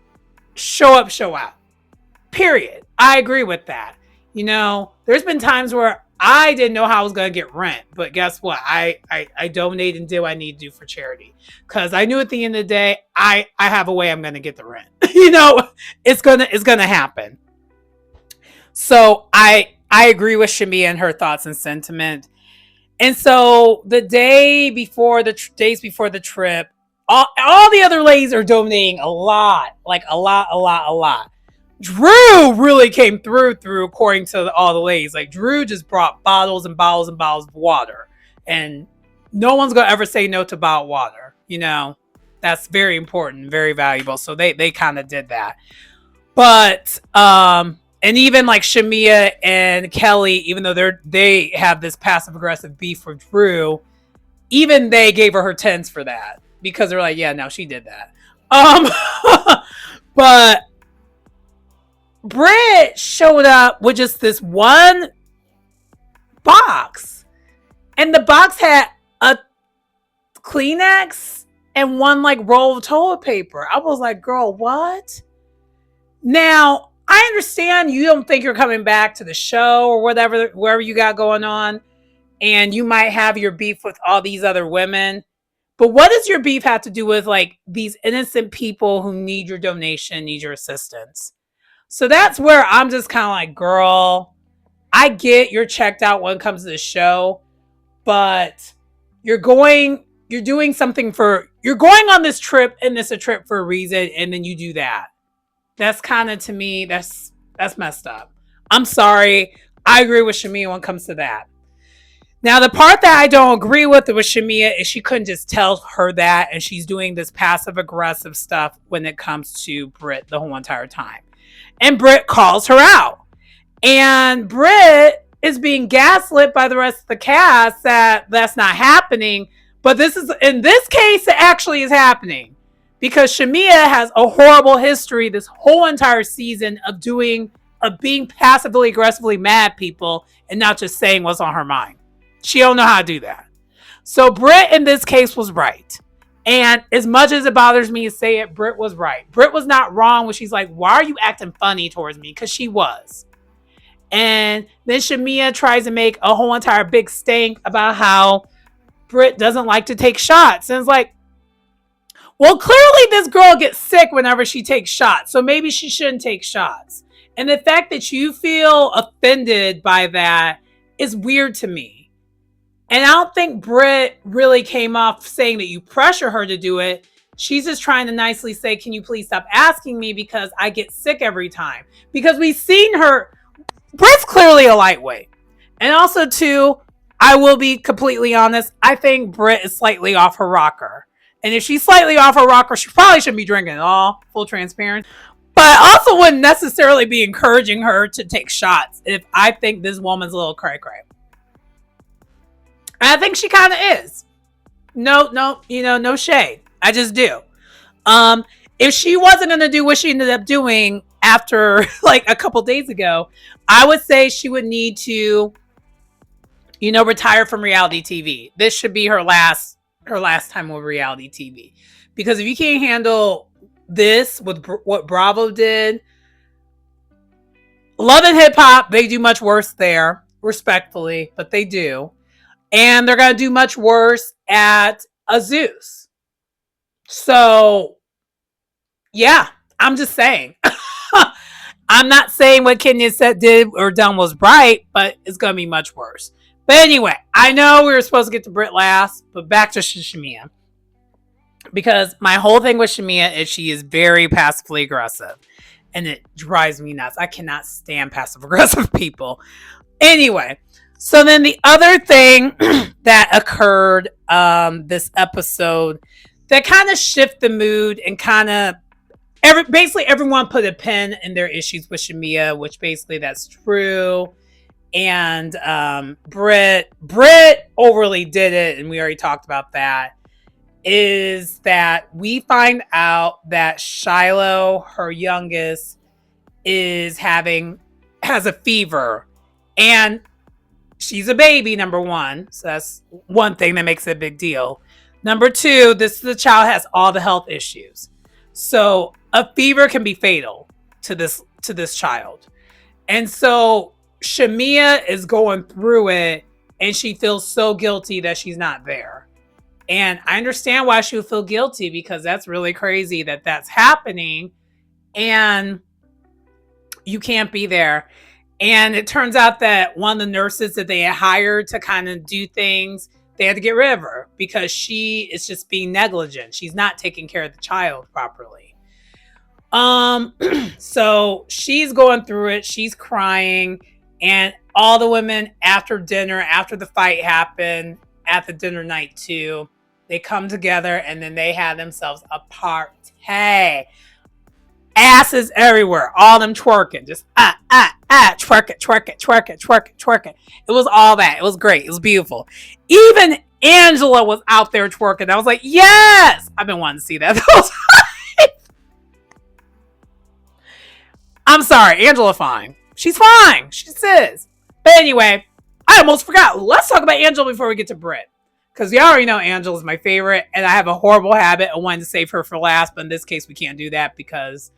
show up, show out. Period. I agree with that. There's been times where I didn't know how I was going to get rent, but guess what? I donated and did what I need to do for charity because I knew at the end of the day, I have a way I'm going to get the rent. It's gonna happen. So I agree with Shamia and her thoughts and sentiment. And so the days before the trip, all the other ladies are donating a lot, like a lot. Drew really came through according to all the ladies. Like Drew just brought bottles and bottles and bottles of water, and no one's gonna ever say no to bottled water. That's very important, very valuable. So they kind of did that. But and even like Shamia and Kelly, even though they have this passive aggressive beef with Drew, even they gave her tens for that because they're like, yeah, no, she did that. But Britt showed up with just this one box, and the box had a Kleenex and one like roll of toilet paper. I was like, girl, what? Now, I understand you don't think you're coming back to the show or wherever you got going on, and you might have your beef with all these other women. But what does your beef have to do with like these innocent people who need your donation, need your assistance? So that's where I'm just kind of like, girl, I get you're checked out when it comes to the show, but you're going on this trip, and it's a trip for a reason, and then you do that. That's kind of, to me, that's messed up. I'm sorry. I agree with Shamia when it comes to that. Now, the part that I don't agree with Shamia is she couldn't just tell her that, and she's doing this passive aggressive stuff when it comes to Britt the whole entire time. And Britt calls her out. And Britt is being gaslit by the rest of the cast that that's not happening. But in this case, it actually is happening. Because Shamia has a horrible history this whole entire season of being passively aggressively mad at people and not just saying what's on her mind. She don't know how to do that. So Britt in this case was right. And as much as it bothers me to say it, Britt was right. Britt was not wrong when she's like, why are you acting funny towards me? Because she was. And then Shamia tries to make a whole entire big stink about how Britt doesn't like to take shots. And it's like, well, clearly this girl gets sick whenever she takes shots. So maybe she shouldn't take shots. And the fact that you feel offended by that is weird to me. And I don't think Britt really came off saying that you pressure her to do it. She's just trying to nicely say, can you please stop asking me because I get sick every time? Because we've seen her. Britt's clearly a lightweight. And also, too, I will be completely honest. I think Britt is slightly off her rocker. And if she's slightly off her rocker, she probably shouldn't be drinking at all. Full transparency. But I also wouldn't necessarily be encouraging her to take shots if I think this woman's a little cray-cray. And I think she kind of is. No, no shade. I just do. If she wasn't going to do what she ended up doing after like a couple days ago, I would say she would need to, retire from reality TV. This should be her last time with reality TV. Because if you can't handle this with what Bravo did, Love and Hip Hop, they do much worse there, respectfully, but they do. And they're going to do much worse at Azus. So, yeah, I'm just saying. I'm not saying what Kenya said did or done was right, but it's going to be much worse. But anyway, I know we were supposed to get to Brit last, but back to Shamia. Because my whole thing with Shamia is she is very passively aggressive. And it drives me nuts. I cannot stand passive aggressive people. Anyway, so then the other thing that occurred this episode that kind of shift the mood and kind of basically everyone put a pin in their issues with Shamia, which basically that's true. And Brit overly did it, and we already talked about that. Is that we find out that Shiloh, her youngest, has a fever, and she's a baby, number one. So that's one thing that makes it a big deal. Number two, the child has all the health issues. So a fever can be fatal to this child. And so Shamia is going through it, and she feels so guilty that she's not there. And I understand why she would feel guilty, because that's really crazy that that's happening and you can't be there. And it turns out that one of the nurses that they had hired to kind of do things, they had to get rid of her because she is just being negligent. She's not taking care of the child properly. So she's going through it. She's crying. And all the women after dinner, after the fight happened, at the dinner night too, they come together and then they have themselves a party. Asses everywhere. All them twerking. Just twerk it, twerk it, twerk it, twerk it, twerk it. It was all that. It was great. It was beautiful. Even Angela was out there twerking. I was like, yes! I've been wanting to see that. I'm sorry. Angela fine. She's fine. She says. But anyway, I almost forgot. Let's talk about Angela before we get to Brit. Because you already know Angela's my favorite, and I have a horrible habit of wanting to save her for last, but in this case, we can't do that because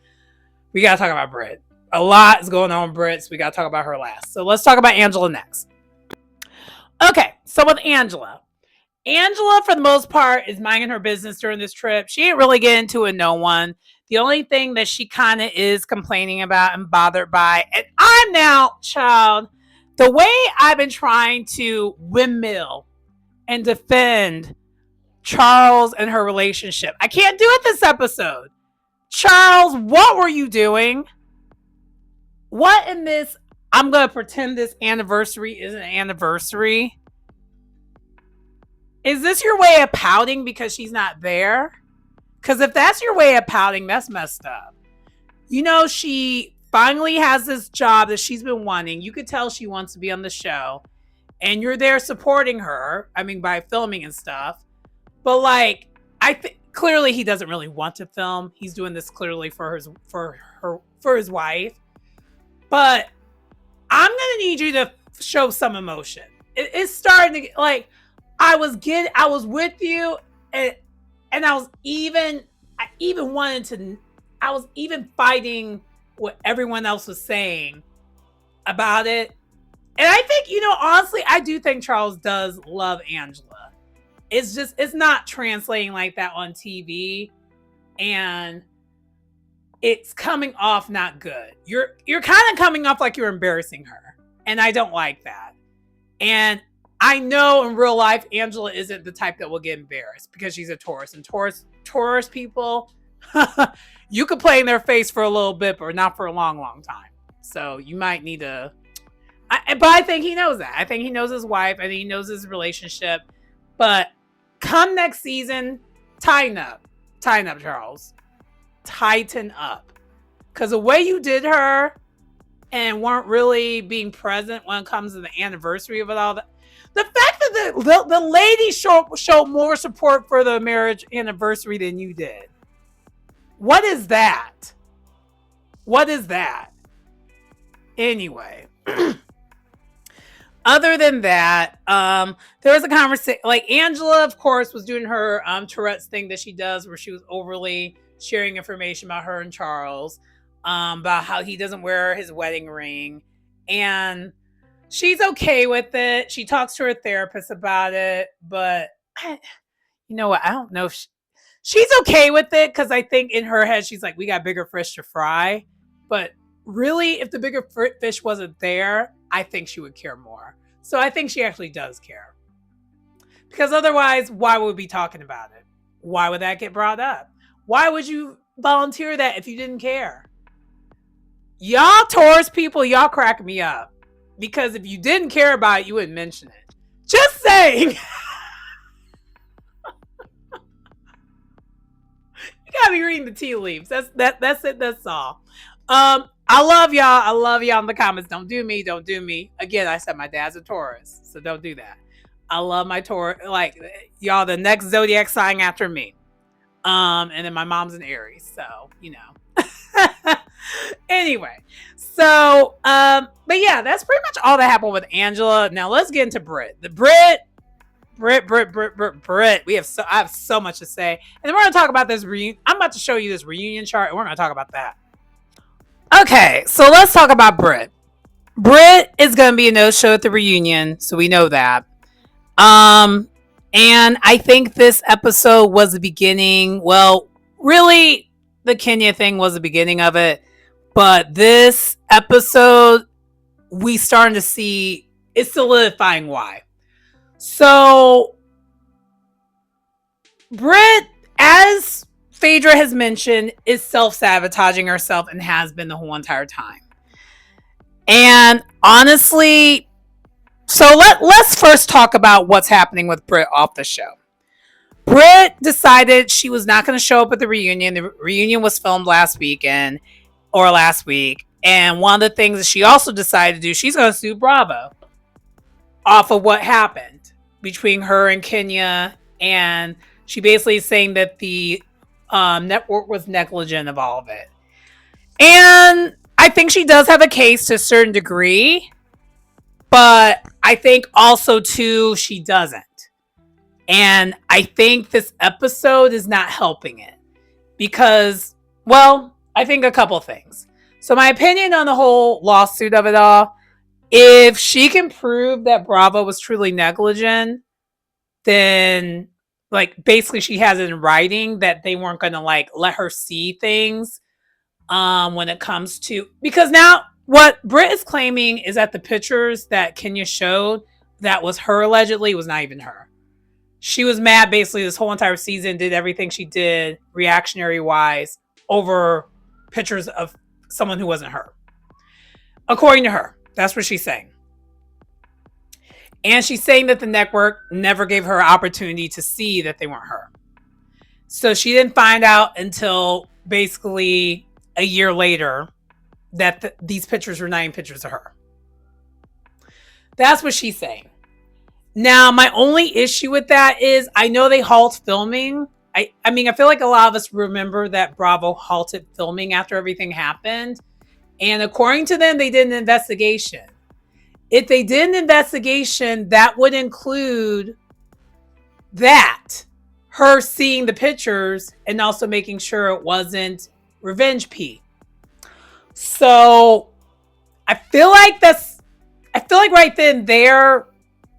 we got to talk about Brit. A lot is going on with Brit, so we got to talk about her last. So let's talk about Angela next. Okay, so with Angela, for the most part, is minding her business during this trip. She ain't really getting into it, no one. The only thing that she kind of is complaining about and bothered by, and I'm now, child, the way I've been trying to windmill and defend Charles and her relationship. I can't do it this episode. Charles, what were you doing? What in this? I'm going to pretend this anniversary isn't an anniversary. Is this your way of pouting because she's not there? Because if that's your way of pouting, that's messed up. You know, she finally has this job that she's been wanting. You could tell she wants to be on the show. And you're there supporting her, I mean, by filming and stuff. But like, I think clearly he doesn't really want to film. He's doing this clearly for his wife. But I'm gonna need you to show some emotion. It's starting to get like, I was with you, and I was even fighting what everyone else was saying about it. And I think, honestly, I do think Charles does love Angela. It's not translating like that on TV. And it's coming off not good. You're kind of coming off like you're embarrassing her. And I don't like that. And I know in real life, Angela isn't the type that will get embarrassed because she's a Taurus. And Taurus people, you could play in their face for a little bit, but not for a long, long time. So you might need to... But I think he knows that. I think he knows his wife. I think he knows his relationship. But come next season, tighten up. Tighten up, Charles. Tighten up. Because the way you did her and weren't really being present when it comes to the anniversary of it all, the fact that the lady showed more support for the marriage anniversary than you did. What is that? What is that? Anyway. Other than that, there was a conversation, like Angela, of course, was doing her Tourette's thing that she does where she was overly sharing information about her and Charles. about how he doesn't wear his wedding ring. And she's okay with it. She talks to her therapist about it, but you know what? I don't know if she's okay with it because I think in her head she's like, we got bigger fish to fry. But really, if the bigger fish wasn't there, I think she would care more. So I think she actually does care. Because otherwise, why would we be talking about it? Why would that get brought up? Why would you volunteer that if you didn't care? Y'all Taurus people, y'all crack me up. Because if you didn't care about it, you wouldn't mention it. Just saying. You gotta be reading the tea leaves. That's it. That's all. I love y'all. I love y'all in the comments. Don't do me. Don't do me. Again, I said my dad's a Taurus, so don't do that. I love my Taurus. Like y'all, the next zodiac sign after me. And then my mom's an Aries, so you know. Anyway, so but yeah, that's pretty much all that happened with Angela. Now let's get into Brit. The Brit. We have I have so much to say, and then we're gonna talk about this reunion. I'm about to show you this reunion chart, and we're gonna talk about that. Okay, so let's talk about Brit. Brit is gonna be a no-show at the reunion, so we know that. And I think this episode was the beginning. Well, really, the Kenya thing was the beginning of it, but this episode, we starting to see it's solidifying why. So, Brit, as Phaedra has mentioned, is self-sabotaging herself and has been the whole entire time. And honestly, so let's first talk about what's happening with Brit off the show. Brit decided she was not going to show up at the reunion. The reunion was filmed last week. And one of the things that she also decided to do, she's going to sue Bravo off of what happened between her and Kenya. And she basically is saying that the network was negligent of all of it. And I think she does have a case to a certain degree. But I think also, too, she doesn't. And I think this episode is not helping it. Because, well, I think a couple things. So my opinion on the whole lawsuit of it all, if she can prove that Bravo was truly negligent, then, like, basically she has it in writing that they weren't going to, like, let her see things when it comes to... Because now... What Brit is claiming is that the pictures that Kenya showed that was her allegedly was not even her. She was mad basically this whole entire season, did everything she did reactionary wise over pictures of someone who wasn't her. According to her, that's what she's saying. And she's saying that the network never gave her an opportunity to see that they weren't her. So she didn't find out until basically a year later that these pictures were not even pictures of her. That's what she's saying. Now, my only issue with that is I know they halt filming. I mean, I feel like a lot of us remember that Bravo halted filming after everything happened. And according to them, they did an investigation. If they did an investigation, that would include that. Her seeing the pictures and also making sure it wasn't revenge P. So I feel like right then there,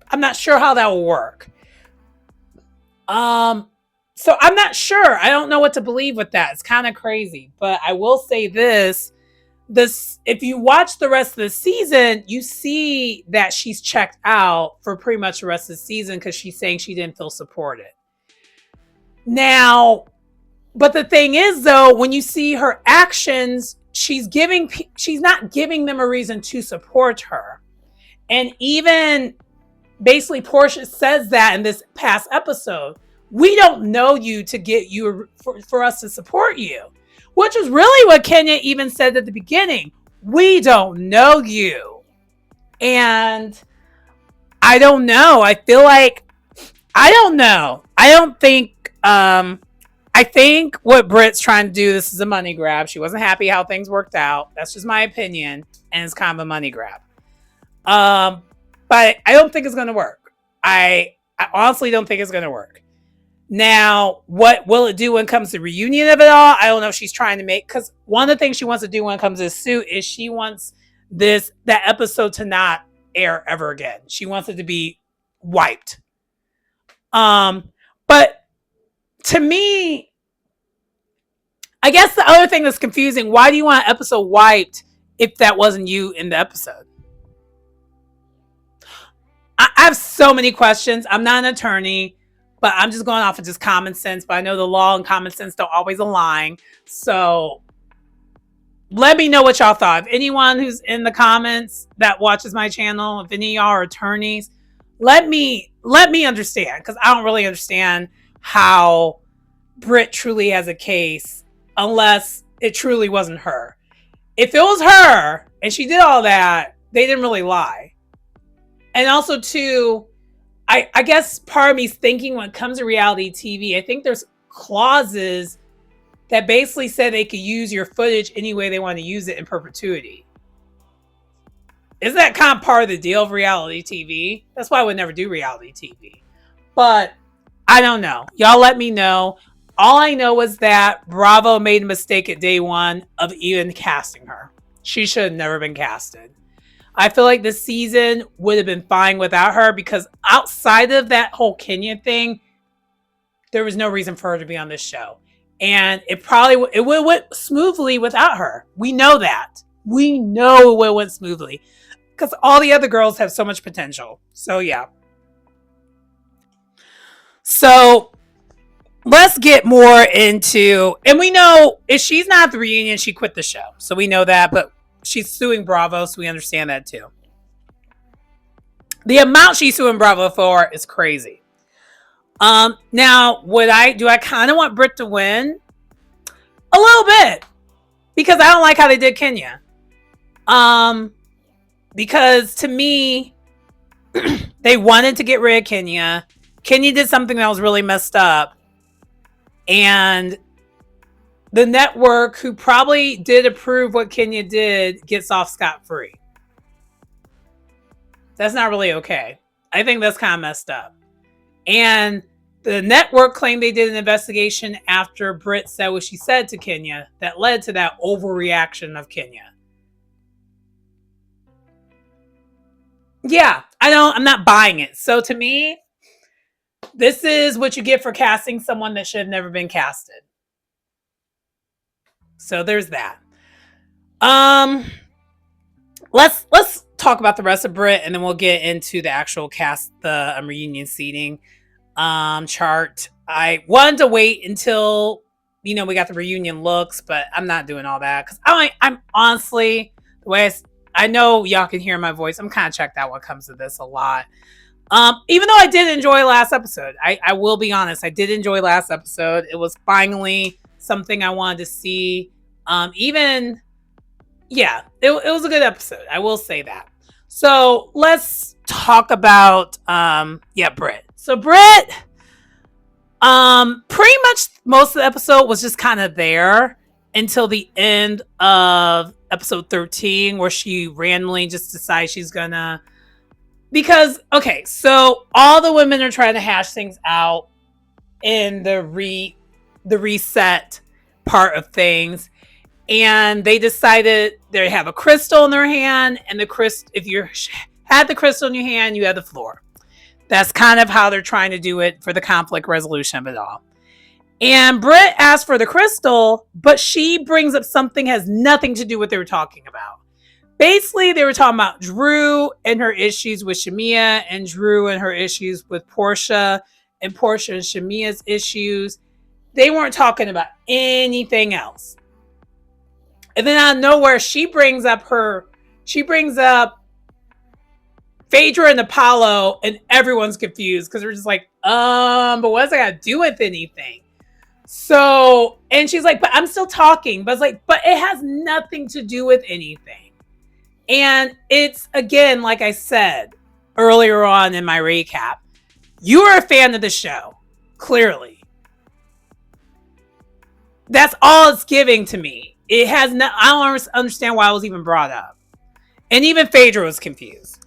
I'm not sure how that will work. So I'm not sure. I don't know what to believe with that. It's kind of crazy, but I will say this, if you watch the rest of the season, you see that she's checked out for pretty much the rest of the season because she's saying she didn't feel supported. Now, but the thing is though, when you see her actions, she's not giving them a reason to support her. And even basically Portia says that in this past episode, we don't know you to get you for us to support you, which is really what Kenya even said at the beginning. We don't know you. And I don't know. I feel like, I don't know. I think what Brit's trying to do, this is a money grab. She wasn't happy how things worked out. That's just my opinion. And it's kind of a money grab. But I don't think it's going to work. I honestly don't think it's going to work. Now, what will it do when it comes to reunion of it all? I don't know if she's trying to make, because one of the things she wants to do when it comes to this suit is she wants that episode to not air ever again. She wants it to be wiped. But to me, I guess the other thing that's confusing, why do you want an episode wiped if that wasn't you in the episode? I have so many questions. I'm not an attorney, but I'm just going off of just common sense. But I know the law and common sense don't always align. So let me know what y'all thought. If anyone who's in the comments that watches my channel, if any of y'all are attorneys, let me understand, because I don't really understand how Britt truly has a case unless it truly wasn't her. If it was her and she did all that, they didn't really lie. And also, too, I guess part of me's thinking when it comes to reality TV, I think there's clauses that basically said they could use your footage any way they want to use it in perpetuity. Isn't that kind of part of the deal of reality TV? That's why I would never do reality TV. But I don't know. Y'all let me know. All I know is that Bravo made a mistake at day one of even casting her. She should have never been casted. I feel like this season would have been fine without her, because outside of that whole Kenya thing, there was no reason for her to be on this show. And it would have went smoothly without her. We know that. We know it would have went smoothly, because all the other girls have so much potential. So yeah. So let's get more into, and we know if she's not at the reunion, she quit the show. So we know that, but she's suing Bravo, so we understand that too. The amount she's suing Bravo for is crazy. Now, do I kind of want Britt to win? A little bit. Because I don't like how they did Kenya. Because to me, they wanted to get rid of Kenya. Kenya did something that was really messed up. And the network, who probably did approve what Kenya did, gets off scot-free. That's not really okay. I think that's kind of messed up. And the network claimed they did an investigation after Britt said what she said to Kenya that led to that overreaction of Kenya. Yeah, I'm not buying it. So to me, this is what you get for casting someone that should have never been casted. So there's that. Let's talk about the rest of Britt, and then we'll get into the actual cast, the reunion seating chart. I wanted to wait until we got the reunion looks, but I'm not doing all that, because I'm honestly, the way I know y'all can hear my voice, I'm kind of checked out when it comes to this a lot. Even though I did enjoy last episode, I will be honest, I did enjoy last episode. It was finally something I wanted to see. It was a good episode. I will say that. So let's talk about Britt. So Britt, pretty much most of the episode was just kind of there until the end of episode 13, where she randomly just decides she's gonna, because so all the women are trying to hash things out in the reset part of things. And they decided they have a crystal in their hand, and if you had the crystal in your hand, you had the floor. That's kind of how they're trying to do it for the conflict resolution of it all. And Britt asked for the crystal, but she brings up something has nothing to do with what they were talking about. Basically, they were talking about Drew and her issues with Shamia, and Drew and her issues with Portia, and Portia and Shamia's issues. They weren't talking about anything else. And then out of nowhere, she brings up Phaedra and Apollo, and everyone's confused, because they're just like, but what's that got to do with anything? So, and she's like, but I'm still talking. But it's like, but it has nothing to do with anything. And it's, again, like I said earlier on in my recap, you are a fan of the show, clearly. That's all it's giving to me. It has no, I don't understand why it was even brought up. And even Phaedra was confused.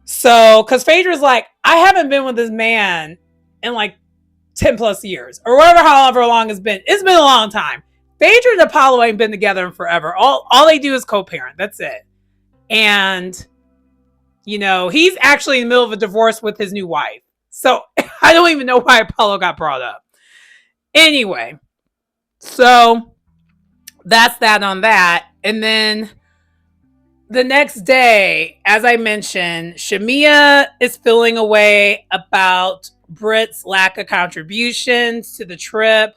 So, because Phaedra's like, I haven't been with this man in like 10 plus years or whatever, however long it's been. It's been a long time. Phaedra and Apollo ain't been together in forever. All they do is co-parent. That's it. And, he's actually in the middle of a divorce with his new wife. So I don't even know why Apollo got brought up. Anyway, so that's that on that. And then the next day, as I mentioned, Shamia is feeling away about Britt's lack of contributions to the trip.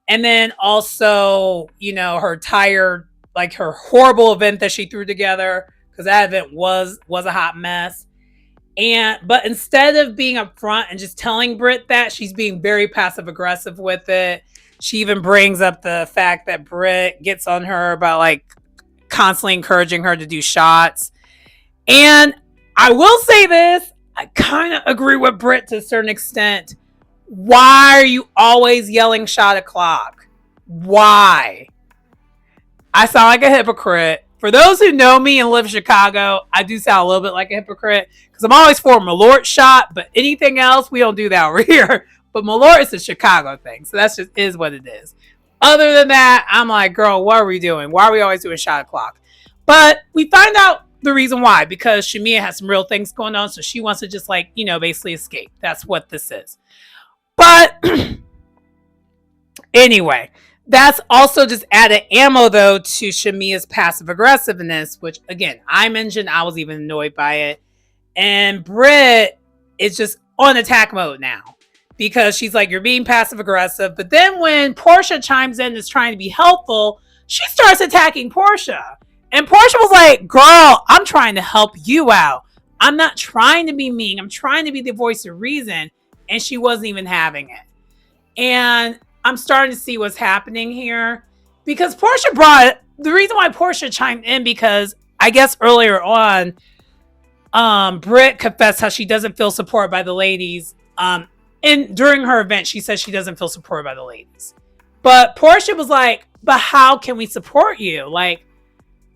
And then also, her tired, like her horrible event that she threw together, because that event was a hot mess. But instead of being upfront and just telling Britt that, she's being very passive aggressive with it. She even brings up the fact that Britt gets on her about like constantly encouraging her to do shots. And I will say this, I kind of agree with Britt to a certain extent. Why are you always yelling shot o'clock? Why? I sound like a hypocrite. For those who know me and live in Chicago, I do sound a little bit like a hypocrite because I'm always for a Malort shot, but anything else, we don't do that over here. But Malort is a Chicago thing, so that's just is what it is. Other than that, I'm like, girl, what are we doing? Why are we always doing shot o'clock? But we find out the reason why, because Shamia has some real things going on, so she wants to just like, basically escape. That's what this is. But anyway, that's also just added ammo, though, to Shamia's passive aggressiveness, which, again, I mentioned I was even annoyed by it. And Britt is just on attack mode now because she's like, you're being passive aggressive. But then when Portia chimes in and is trying to be helpful, she starts attacking Portia. And Portia was like, girl, I'm trying to help you out. I'm not trying to be mean. I'm trying to be the voice of reason. And she wasn't even having it. And I'm starting to see what's happening here because the reason why Portia chimed in, because I guess earlier on, Britt confessed how she doesn't feel supported by the ladies. And during her event, she says she doesn't feel supported by the ladies. But Portia was like, but how can we support you? Like,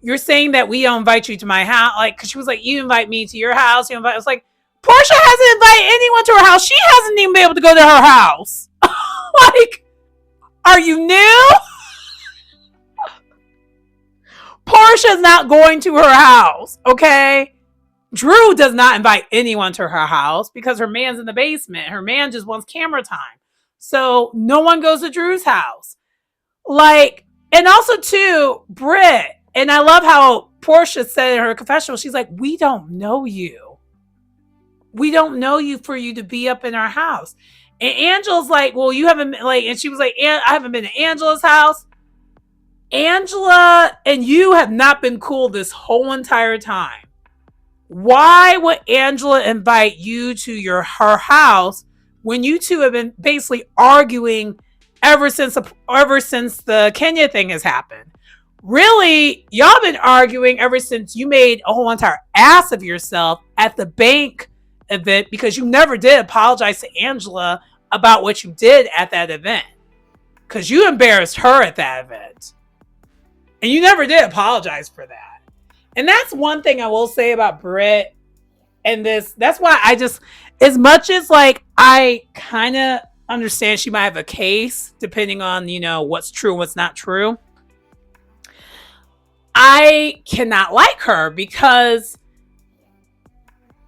you're saying that we don't invite you to my house. Like, cause she was like, you invite me to your house. I was like, Portia hasn't invited anyone to her house. She hasn't even been able to go to her house. Like, are you new? Portia's not going to her house, okay? Drew does not invite anyone to her house because her man's in the basement. Her man just wants camera time. So no one goes to Drew's house. Like, and also too, Britt, and I love how Portia said in her confessional, she's like, we don't know you. We don't know you for you to be up in our house. And Angela's like, well, you haven't, like, and she was like, I haven't been to Angela's house. Angela and you have not been cool this whole entire time. Why would Angela invite you to her house when you two have been basically arguing ever since the Kenya thing has happened? Really, y'all been arguing ever since you made a whole entire ass of yourself at the bank event because you never did apologize to Angela about what you did at that event because you embarrassed her at that event and you never did apologize for that. And that's one thing I will say about Britt and that's why I just, as much as like I kind of understand she might have a case depending on what's true and what's not true, I cannot like her because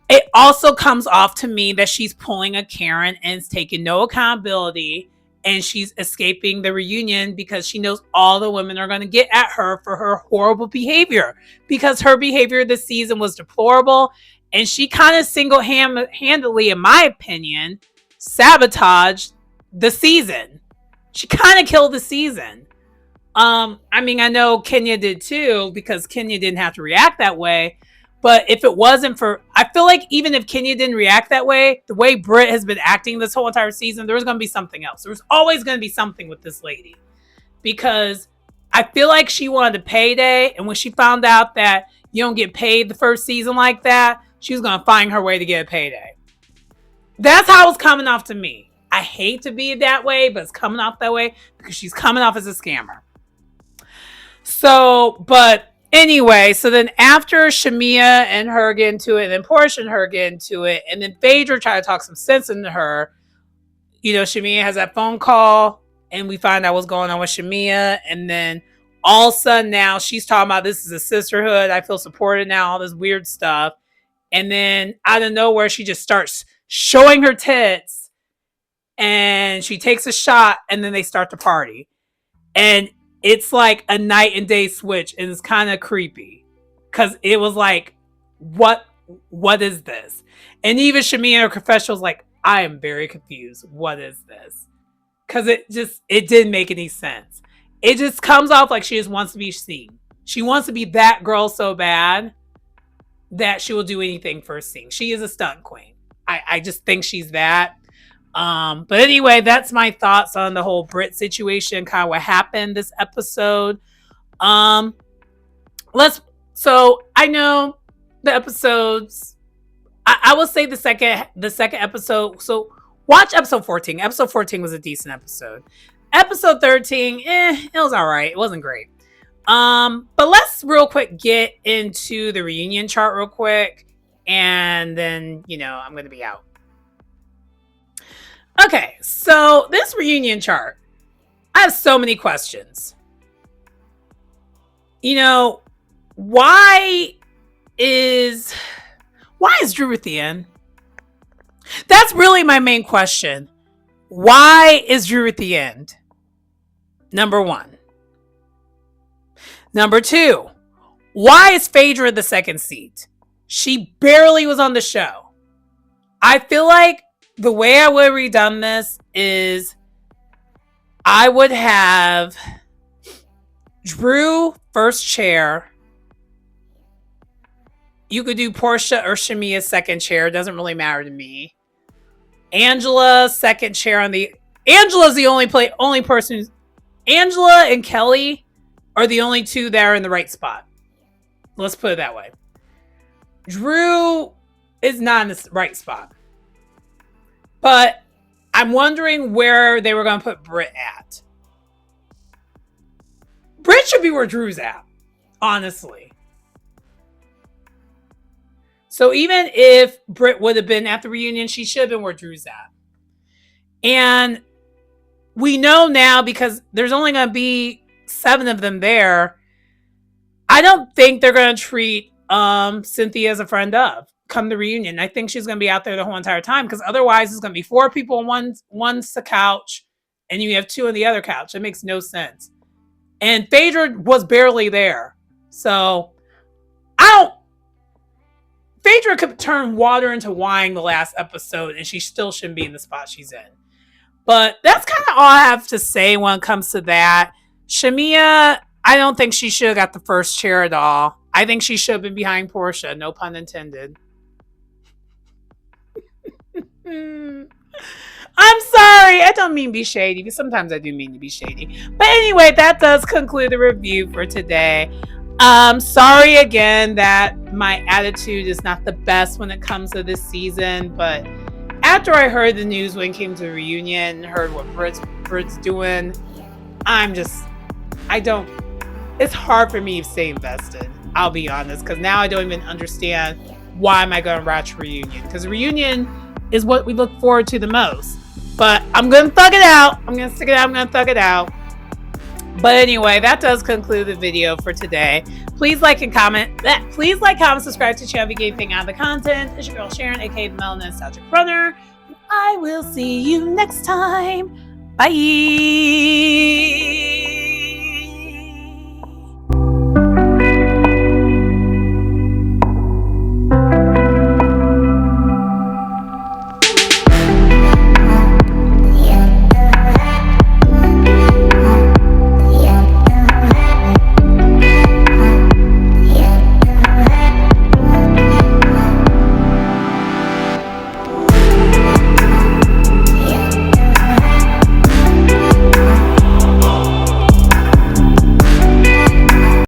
it also comes off to me that she's pulling a Karen and is taking no accountability and she's escaping the reunion because she knows all the women are going to get at her for her horrible behavior because her behavior this season was deplorable and she kind of single-handedly, in my opinion, sabotaged the season. She kind of killed the season. I mean, I know Kenya did too because Kenya didn't have to react that way. But if it wasn't for, I feel like even if Kenya didn't react that way, the way Britt has been acting this whole entire season, there was going to be something else. There was always going to be something with this lady because I feel like she wanted a payday. And when she found out that you don't get paid the first season like that, she was going to find her way to get a payday. That's how it's coming off to me. I hate to be that way, but it's coming off that way because she's coming off as a scammer. So, but anyway, so then after Shamia and her get into it, and then Portia and her get into it, and then Phaedra try to talk some sense into her, Shamia has that phone call, and we find out what's going on with Shamia, and then all of a sudden now she's talking about this is a sisterhood. I feel supported now, all this weird stuff. And then out of nowhere, she just starts showing her tits, and she takes a shot, and then they start to party. And it's like a night and day switch, and it's kind of creepy because it was like, what is this? And even Shamia in her confessional was like, I am very confused. What is this? Because it didn't make any sense. It just comes off like she just wants to be seen. She wants to be that girl so bad that she will do anything for a scene. She is a stunt queen. I just think she's that. But anyway, that's my thoughts on the whole Brit situation, kind of what happened this episode. So I know the episodes. I will say the second episode. So watch episode 14. Episode 14 was a decent episode. Episode 13, it was all right. It wasn't great. But let's real quick get into the reunion chart real quick, and then I'm gonna be out. Okay, so this reunion chart, I have so many questions. Why is Drew at the end? That's really my main question. Why is Drew at the end? Number one. Number two, why is Phaedra the second seat? She barely was on the show. I feel like the way I would have redone this is I would have Drew first chair. You could do Portia or Shamia's second chair. It doesn't really matter to me. Angela second chair on the. Angela's the only person who's. Angela and Kelly are the only two that are in the right spot. Let's put it that way. Drew is not in the right spot. But I'm wondering where they were going to put Britt at. Britt should be where Drew's at, honestly. So even if Britt would have been at the reunion, she should have been where Drew's at. And we know now, because there's only going to be 7 of them there, I don't think they're going to treat Cynthia as a friend of come the reunion. I think she's going to be out there the whole entire time, because otherwise it's going to be 4 people on one couch and you have 2 on the other couch. It makes no sense. And Phaedra was barely there. So Phaedra could turn water into wine the last episode, and she still shouldn't be in the spot she's in. But that's kind of all I have to say when it comes to that. Shamia, I don't think she should have got the first chair at all. I think she should have been behind Portia. No pun intended. I'm sorry. I don't mean to be shady, but sometimes I do mean to be shady. But anyway, that does conclude the review for today. Sorry again that my attitude is not the best when it comes to this season, but after I heard the news when it came to the reunion, heard what Britt's doing, it's hard for me to stay invested. I'll be honest, because now I don't even understand why am I going to watch reunion, because reunion is what we look forward to the most. But I'm going to thug it out. I'm going to stick it out. I'm going to thug it out. But anyway, that does conclude the video for today. Please like and comment. Please like, comment, subscribe to the channel if you get anything out of the content. It's your girl Sharon, aka the Melanin Nostalgic Runner. I will see you next time. Bye.